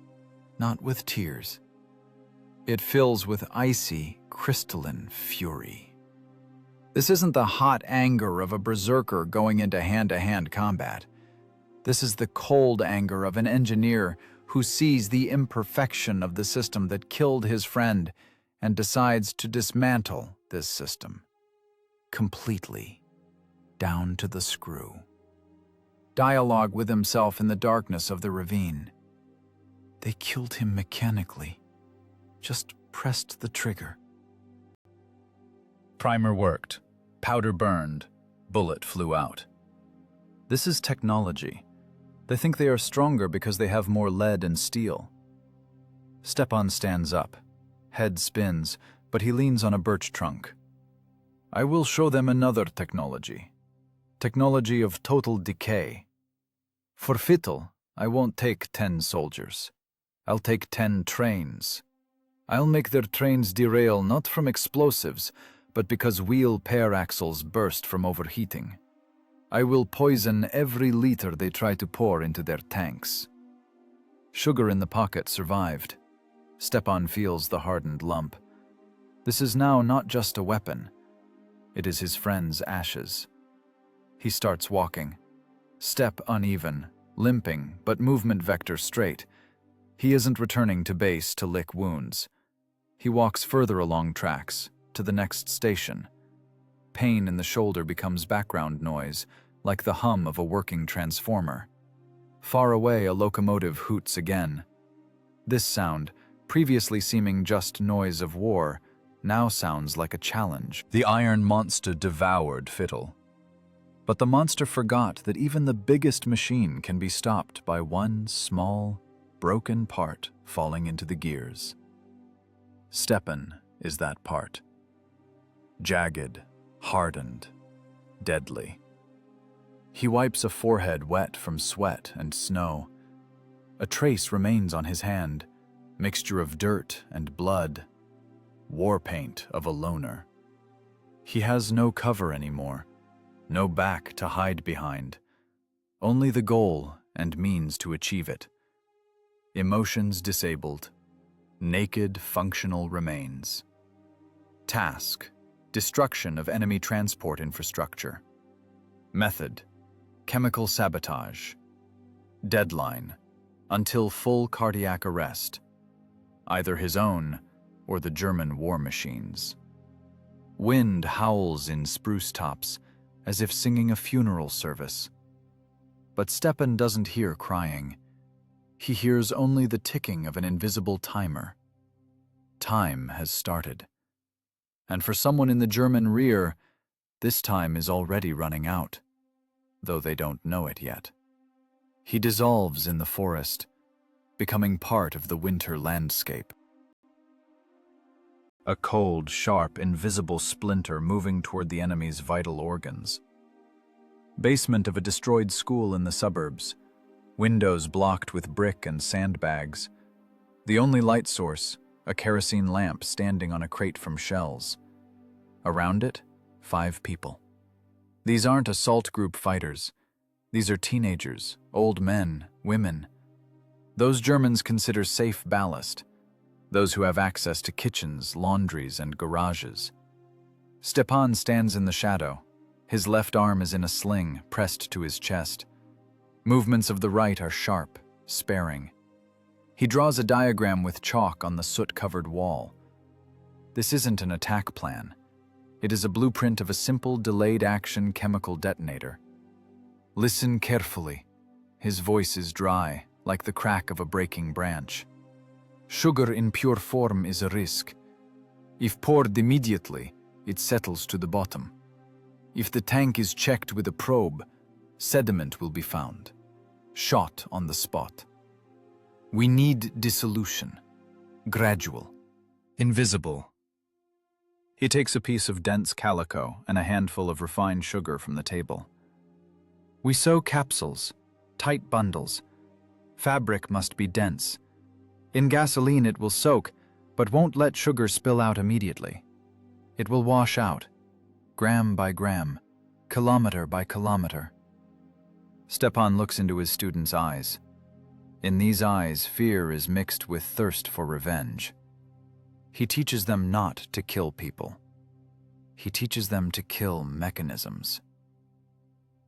not with tears. It fills with icy, crystalline fury. This isn't the hot anger of a berserker going into hand-to-hand combat. This is the cold anger of an engineer who sees the imperfection of the system that killed his friend and decides to dismantle this system. Completely. Down to the screw. Dialogue with himself in the darkness of the ravine. They killed him mechanically. Just pressed the trigger. Primer worked. Powder burned. Bullet flew out. This is technology. They think they are stronger because they have more lead and steel. Stepan stands up. Head spins, but he leans on a birch trunk. I will show them another technology. Technology of total decay. For Fitil, I won't take 10 soldiers. I'll take 10 trains. I'll make their trains derail not from explosives, but because wheel pair axles burst from overheating. I will poison every liter they try to pour into their tanks. Sugar in the pocket survived. Stepan feels the hardened lump. This is now not just a weapon. It is his friend's ashes. He starts walking. Step uneven, limping, but movement vector straight. He isn't returning to base to lick wounds. He walks further along tracks, to the next station. Pain in the shoulder becomes background noise, like the hum of a working transformer. Far away, a locomotive hoots again. This sound, previously seeming just noise of war, now sounds like a challenge. The iron monster devoured Fiddle. But the monster forgot that even the biggest machine can be stopped by one small, broken part falling into the gears. Stepan is that part. Jagged, hardened, deadly. He wipes a forehead wet from sweat and snow. A trace remains on his hand, mixture of dirt and blood, war paint of a loner. He has no cover anymore, no back to hide behind, only the goal and means to achieve it. Emotions disabled, naked functional remains. Task: destruction of enemy transport infrastructure. Method: chemical sabotage. Deadline: until full cardiac arrest, either his own or the German war machines. Wind howls in spruce tops as if singing a funeral service. But Stepan doesn't hear crying. He hears only the ticking of an invisible timer. Time has started. And for someone in the German rear, this time is already running out, though they don't know it yet. He dissolves in the forest, becoming part of the winter landscape. A cold, sharp, invisible splinter moving toward the enemy's vital organs. Basement of a destroyed school in the suburbs. Windows blocked with brick and sandbags. The only light source, a kerosene lamp standing on a crate from shells. Around it, 5 people. These aren't assault group fighters. These are teenagers, old men, women. Those Germans consider safe ballast. Those who have access to kitchens, laundries, and garages. Stepan stands in the shadow. His left arm is in a sling, pressed to his chest. Movements of the right are sharp, sparing. He draws a diagram with chalk on the soot-covered wall. This isn't an attack plan. It is a blueprint of a simple delayed-action chemical detonator. Listen carefully. His voice is dry, like the crack of a breaking branch. Sugar in pure form is a risk. If poured immediately, it settles to the bottom. If the tank is checked with a probe, sediment will be found. Shot on the spot. We need dissolution. Gradual. Invisible. He takes a piece of dense calico and a handful of refined sugar from the table. We sew capsules, tight bundles. Fabric must be dense. In gasoline it will soak, but won't let sugar spill out immediately. It will wash out, gram by gram, kilometer by kilometer. Stepan looks into his student's eyes. In these eyes, fear is mixed with thirst for revenge. He teaches them not to kill people. He teaches them to kill mechanisms.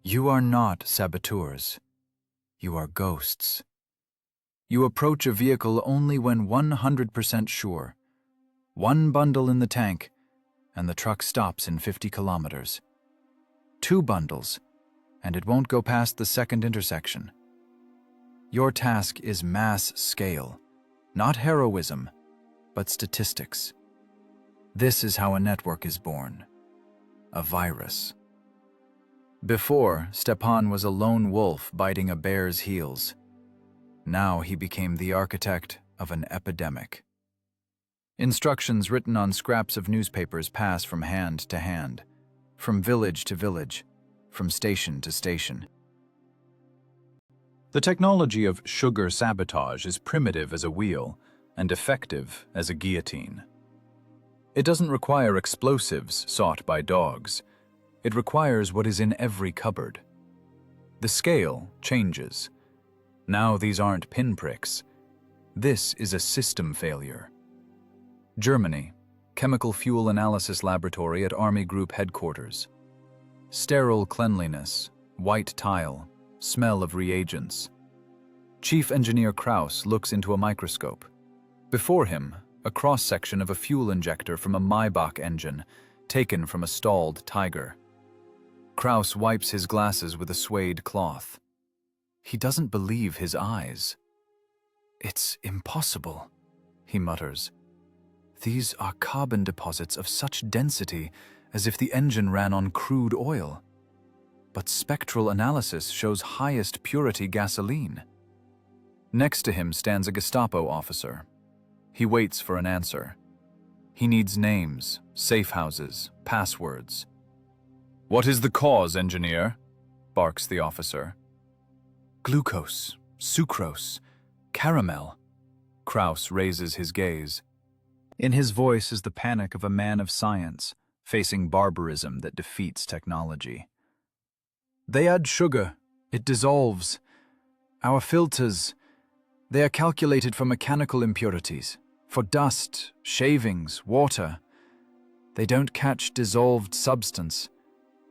You are not saboteurs. You are ghosts. You approach a vehicle only when 100% sure. One bundle in the tank, and the truck stops in 50 kilometers. 2 bundles, and it won't go past the second intersection. Your task is mass scale, not heroism, but statistics. This is how a network is born. A virus. Before, Stepan was a lone wolf biting a bear's heels. Now he became the architect of an epidemic. Instructions written on scraps of newspapers pass from hand to hand, from village to village, from station to station. The technology of sugar sabotage is primitive as a wheel and effective as a guillotine. It doesn't require explosives sought by dogs. It requires what is in every cupboard. The scale changes. Now these aren't pinpricks. This is a system failure. Germany, Chemical Fuel Analysis Laboratory at Army Group Headquarters. Sterile cleanliness, white tile, smell of reagents. Chief Engineer Kraus looks into a microscope. Before him, a cross-section of a fuel injector from a Maybach engine, taken from a stalled Tiger. Kraus wipes his glasses with a suede cloth. He doesn't believe his eyes. "It's impossible," he mutters. "These are carbon deposits of such density as if the engine ran on crude oil. But spectral analysis shows highest purity gasoline." Next to him stands a Gestapo officer. He waits for an answer. He needs names, safe houses, passwords. "What is the cause, engineer?" barks the officer. "Glucose, sucrose, caramel." Kraus raises his gaze. In his voice is the panic of a man of science, facing barbarism that defeats technology. "They add sugar. It dissolves. Our filters, they are calculated for mechanical impurities, for dust, shavings, water. They don't catch dissolved substance.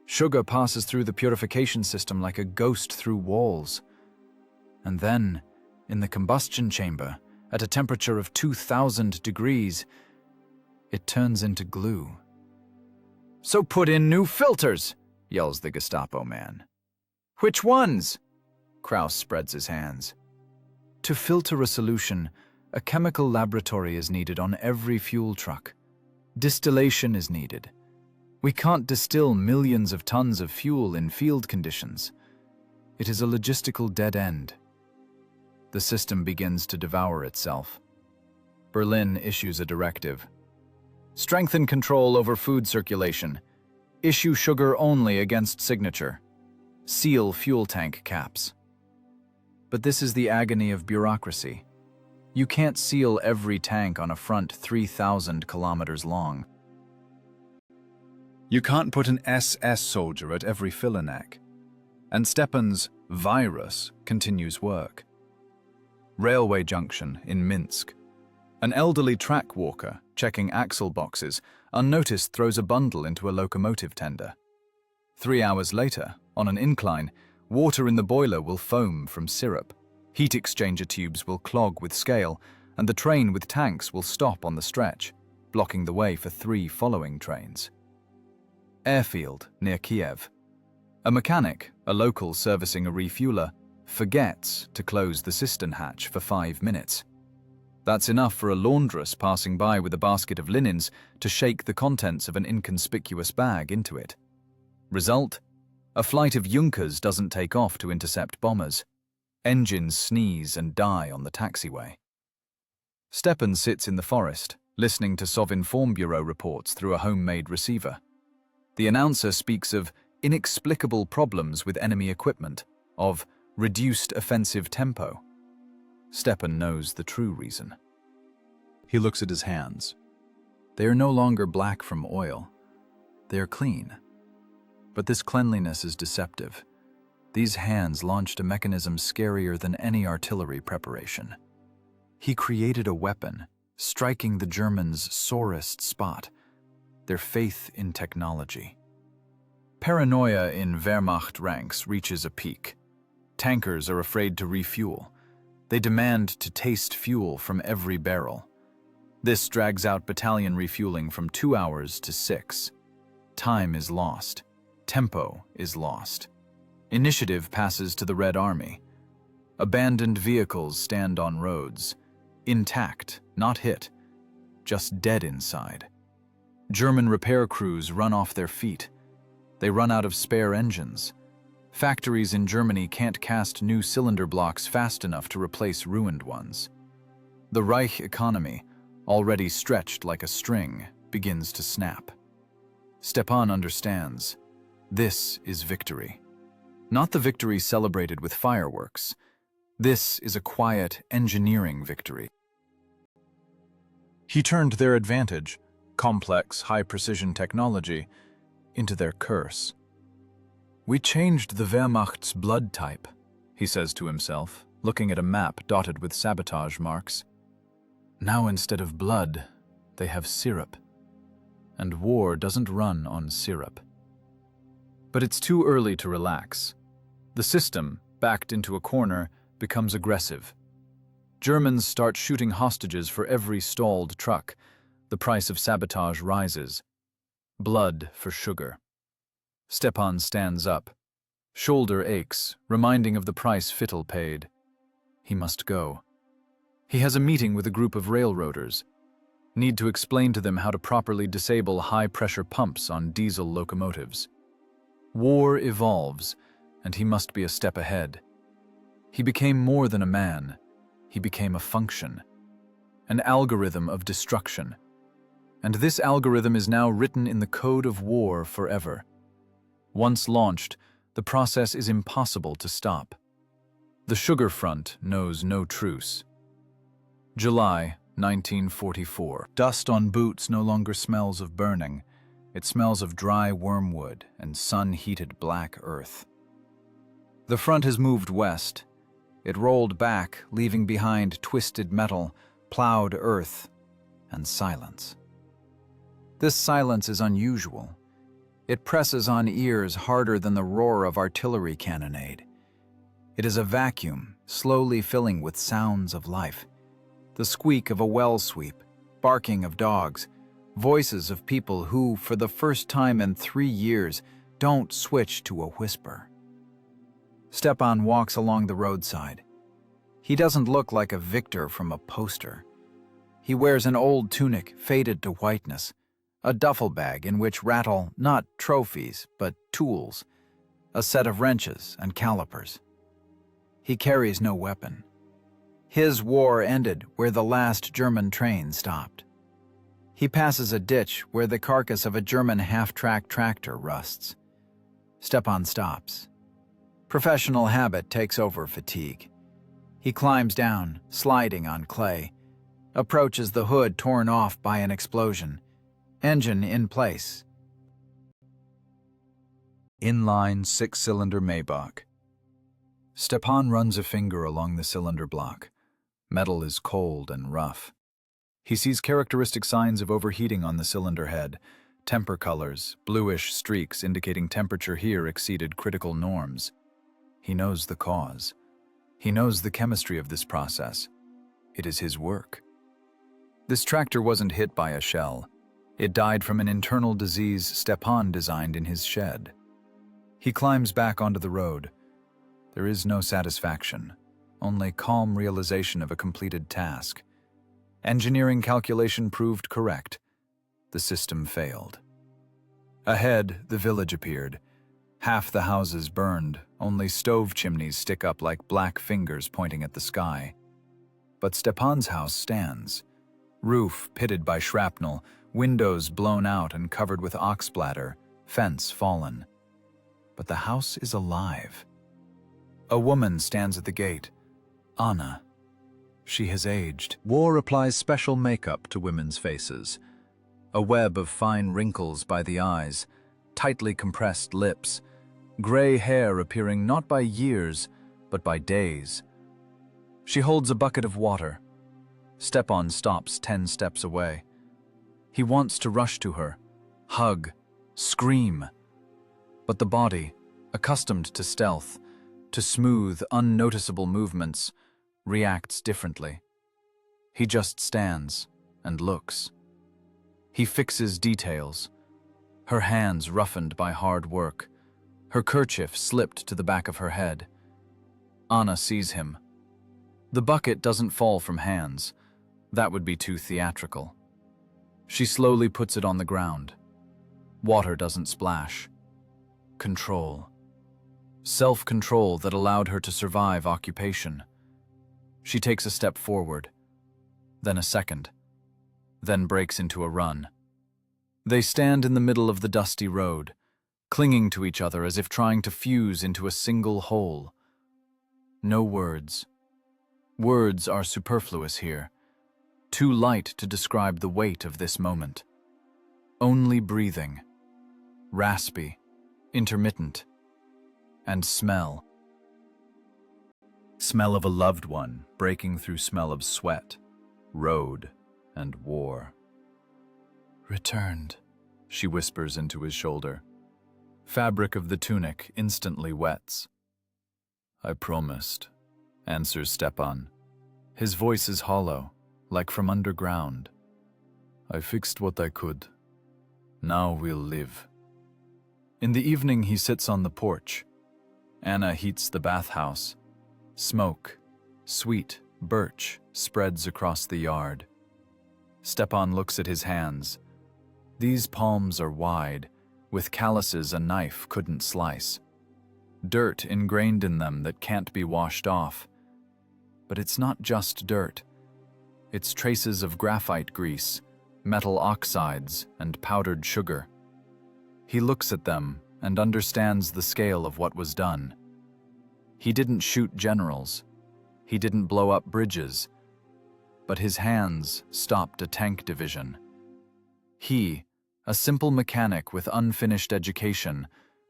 Sugar passes through the purification system like a ghost through walls. And then, in the combustion chamber, at a temperature of 2,000 degrees, it turns into glue." "So put in new filters," yells the Gestapo man. "Which ones?" Kraus spreads his hands. "To filter a solution, a chemical laboratory is needed on every fuel truck. Distillation is needed. We can't distill millions of tons of fuel in field conditions. It is a logistical dead end." The system begins to devour itself. Berlin issues a directive. "Strengthen control over food circulation. Issue sugar only against signature. Seal fuel tank caps." But this is the agony of bureaucracy. You can't seal every tank on a front 3,000 kilometers long. You can't put an SS soldier at every filler neck. And Stepan's virus continues work. Railway junction in Minsk. An elderly track walker, checking axle boxes, unnoticed throws a bundle into a locomotive tender. 3 hours later, on an incline, water in the boiler will foam from syrup. Heat exchanger tubes will clog with scale, and the train with tanks will stop on the stretch, blocking the way for 3 following trains. Airfield, near Kiev. A mechanic, a local servicing a refueler, forgets to close the cistern hatch for 5 minutes. That's enough for a laundress passing by with a basket of linens to shake the contents of an inconspicuous bag into it. Result? A flight of Junkers doesn't take off to intercept bombers. Engines sneeze and die on the taxiway. Stepan sits in the forest, listening to Sovinform Bureau reports through a homemade receiver. The announcer speaks of inexplicable problems with enemy equipment, of reduced offensive tempo. Stepan knows the true reason. He looks at his hands. They are no longer black from oil. They are clean. But this cleanliness is deceptive. These hands launched a mechanism scarier than any artillery preparation. He created a weapon, striking the Germans' sorest spot, their faith in technology. Paranoia in Wehrmacht ranks reaches a peak. Tankers are afraid to refuel. They demand to taste fuel from every barrel. This drags out battalion refueling from 2 hours to 6. Time is lost. Tempo is lost. Initiative passes to the Red Army. Abandoned vehicles stand on roads. Intact, not hit. Just dead inside. German repair crews run off their feet. They run out of spare engines. Factories in Germany can't cast new cylinder blocks fast enough to replace ruined ones. The Reich economy, already stretched like a string, begins to snap. Stepan understands. This is victory. Not the victory celebrated with fireworks. This is a quiet engineering victory. He turned their advantage, complex, high-precision technology, into their curse. We changed the Wehrmacht's blood type, he says to himself, looking at a map dotted with sabotage marks. Now instead of blood, they have syrup. And war doesn't run on syrup. But it's too early to relax. The system, backed into a corner, becomes aggressive. Germans start shooting hostages for every stalled truck. The price of sabotage rises. Blood for sugar. Stepan stands up. Shoulder aches, reminding of the price Fittel paid. He must go. He has a meeting with a group of railroaders. Need to explain to them how to properly disable high-pressure pumps on diesel locomotives. War evolves, and he must be a step ahead. He became more than a man. He became a function, an algorithm of destruction. And this algorithm is now written in the code of war forever. Once launched, the process is impossible to stop. The sugar front knows no truce. July 1944. Dust on boots no longer smells of burning. It smells of dry wormwood and sun-heated black earth. The front has moved west. It rolled back, leaving behind twisted metal, plowed earth, and silence. This silence is unusual. It presses on ears harder than the roar of artillery cannonade. It is a vacuum, slowly filling with sounds of life. The squeak of a well sweep, barking of dogs, voices of people who, for the first time in 3 years, don't switch to a whisper. Stepan walks along the roadside. He doesn't look like a victor from a poster. He wears an old tunic faded to whiteness, a duffel bag in which rattle not trophies, but tools, a set of wrenches and calipers. He carries no weapon. His war ended where the last German train stopped. He passes a ditch where the carcass of a German half-track tractor rusts. Stepan stops. Professional habit takes over fatigue. He climbs down, sliding on clay, approaches the hood torn off by an explosion, engine in place. Inline 6-cylinder Maybach. Stepan runs a finger along the cylinder block. Metal is cold and rough. He sees characteristic signs of overheating on the cylinder head, temper colors, bluish streaks indicating temperature here exceeded critical norms. He knows the cause. He knows the chemistry of this process. It is his work. This tractor wasn't hit by a shell. It died from an internal disease Stepan designed in his shed. He climbs back onto the road. There is no satisfaction, only calm realization of a completed task. Engineering calculation proved correct. The system failed. Ahead, the village appeared. Half the houses burned, only stove chimneys stick up like black fingers pointing at the sky. But Stepan's house stands. Roof pitted by shrapnel, windows blown out and covered with ox bladder, fence fallen. But the house is alive. A woman stands at the gate. Anna. She has aged. War applies special makeup to women's faces. A web of fine wrinkles by the eyes, tightly compressed lips, gray hair appearing not by years, but by days. She holds a bucket of water. Stepan stops 10 steps away. He wants to rush to her, hug, scream. But the body, accustomed to stealth, to smooth, unnoticeable movements, reacts differently. He just stands and looks. He fixes details. Her hands roughened by hard work. Her kerchief slipped to the back of her head. Anna sees him. The bucket doesn't fall from hands. That would be too theatrical. She slowly puts it on the ground. Water doesn't splash. Control. Self-control that allowed her to survive occupation. She takes a step forward, then a second, then breaks into a run. They stand in the middle of the dusty road, clinging to each other as if trying to fuse into a single whole. No words. Words are superfluous here, too light to describe the weight of this moment. Only breathing, raspy, intermittent, and smell. Smell of a loved one breaking through smell of sweat, road, and war. Returned, she whispers into his shoulder. Fabric of the tunic instantly wets. I promised. answers Stepan. His voice is hollow, like from underground. I fixed what I could. Now we'll live. In the evening he sits on the porch. Anna heats the bathhouse. Smoke, sweet birch, spreads across the yard. Stepan looks at his hands. These palms are wide, with calluses a knife couldn't slice. Dirt ingrained in them that can't be washed off. But it's not just dirt. It's traces of graphite grease, metal oxides, and powdered sugar. He looks at them and understands the scale of what was done. He didn't shoot generals. He didn't blow up bridges. But his hands stopped a tank division. He, a simple mechanic with unfinished education,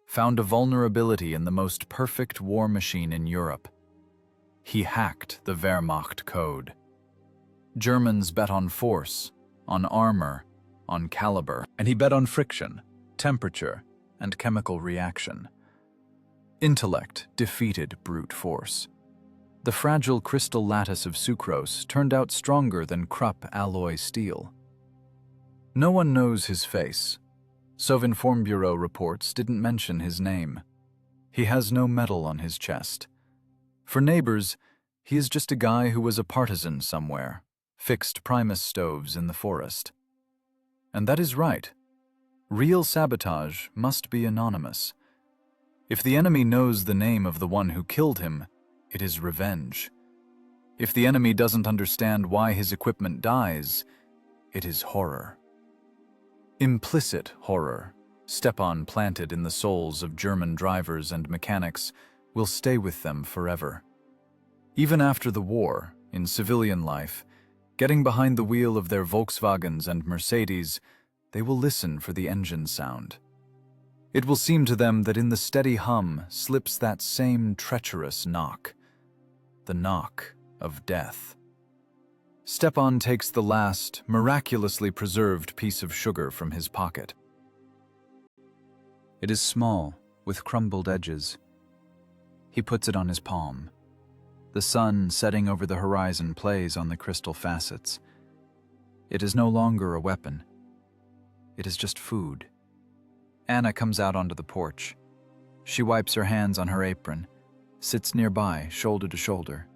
found a vulnerability in the most perfect war machine in Europe. He hacked the Wehrmacht code. Germans bet on force, on armor, on caliber, and he bet on friction, temperature, and chemical reaction. Intellect defeated brute force. The fragile crystal lattice of sucrose turned out stronger than Krupp alloy steel. No one knows his face. Sovinformbureau reports didn't mention his name. He has no medal on his chest. For neighbors, he is just a guy who was a partisan somewhere, fixed Primus stoves in the forest. And that is right. Real sabotage must be anonymous. If the enemy knows the name of the one who killed him, it is revenge. If the enemy doesn't understand why his equipment dies, it is horror. Implicit horror, Stepan planted in the souls of German drivers and mechanics, will stay with them forever. Even after the war, in civilian life, getting behind the wheel of their Volkswagens and Mercedes, they will listen for the engine sound. It will seem to them that in the steady hum slips that same treacherous knock, the knock of death. Stepan takes the last, miraculously preserved piece of sugar from his pocket. It is small, with crumbled edges. He puts it on his palm. The sun setting over the horizon plays on the crystal facets. It is no longer a weapon. It is just food. Anna comes out onto the porch. She wipes her hands on her apron, sits nearby, shoulder to shoulder.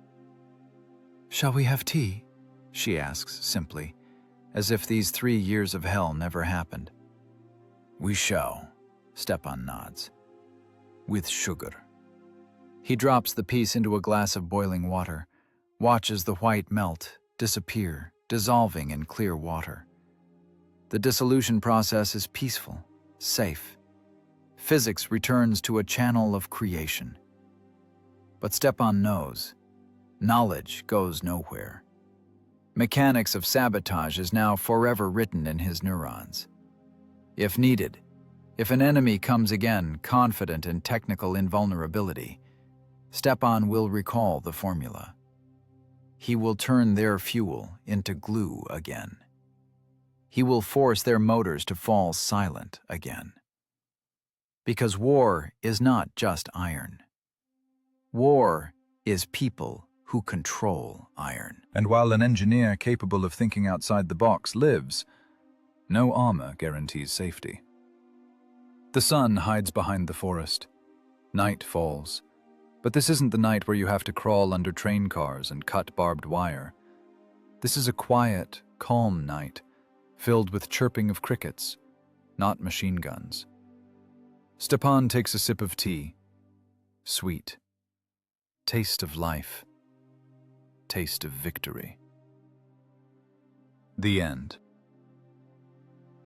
"Shall we have tea?" she asks simply, as if these 3 years of hell never happened. "We shall," Stepan nods. "With sugar." He drops the piece into a glass of boiling water, watches the white melt, disappear, dissolving in clear water. The dissolution process is peaceful, safe. Physics returns to a channel of creation. But Stepan knows, knowledge goes nowhere. Mechanics of sabotage is now forever written in his neurons. If needed, if an enemy comes again confident in technical invulnerability, Stepan will recall the formula. He will turn their fuel into glue again. He will force their motors to fall silent again. Because war is not just iron. War is people who control iron. And while an engineer capable of thinking outside the box lives, no armor guarantees safety. The sun hides behind the forest. Night falls. But this isn't the night where you have to crawl under train cars and cut barbed wire. This is a quiet, calm night, filled with chirping of crickets, not machine guns. Stepan takes a sip of tea. Sweet. Taste of life. Taste of victory. The end.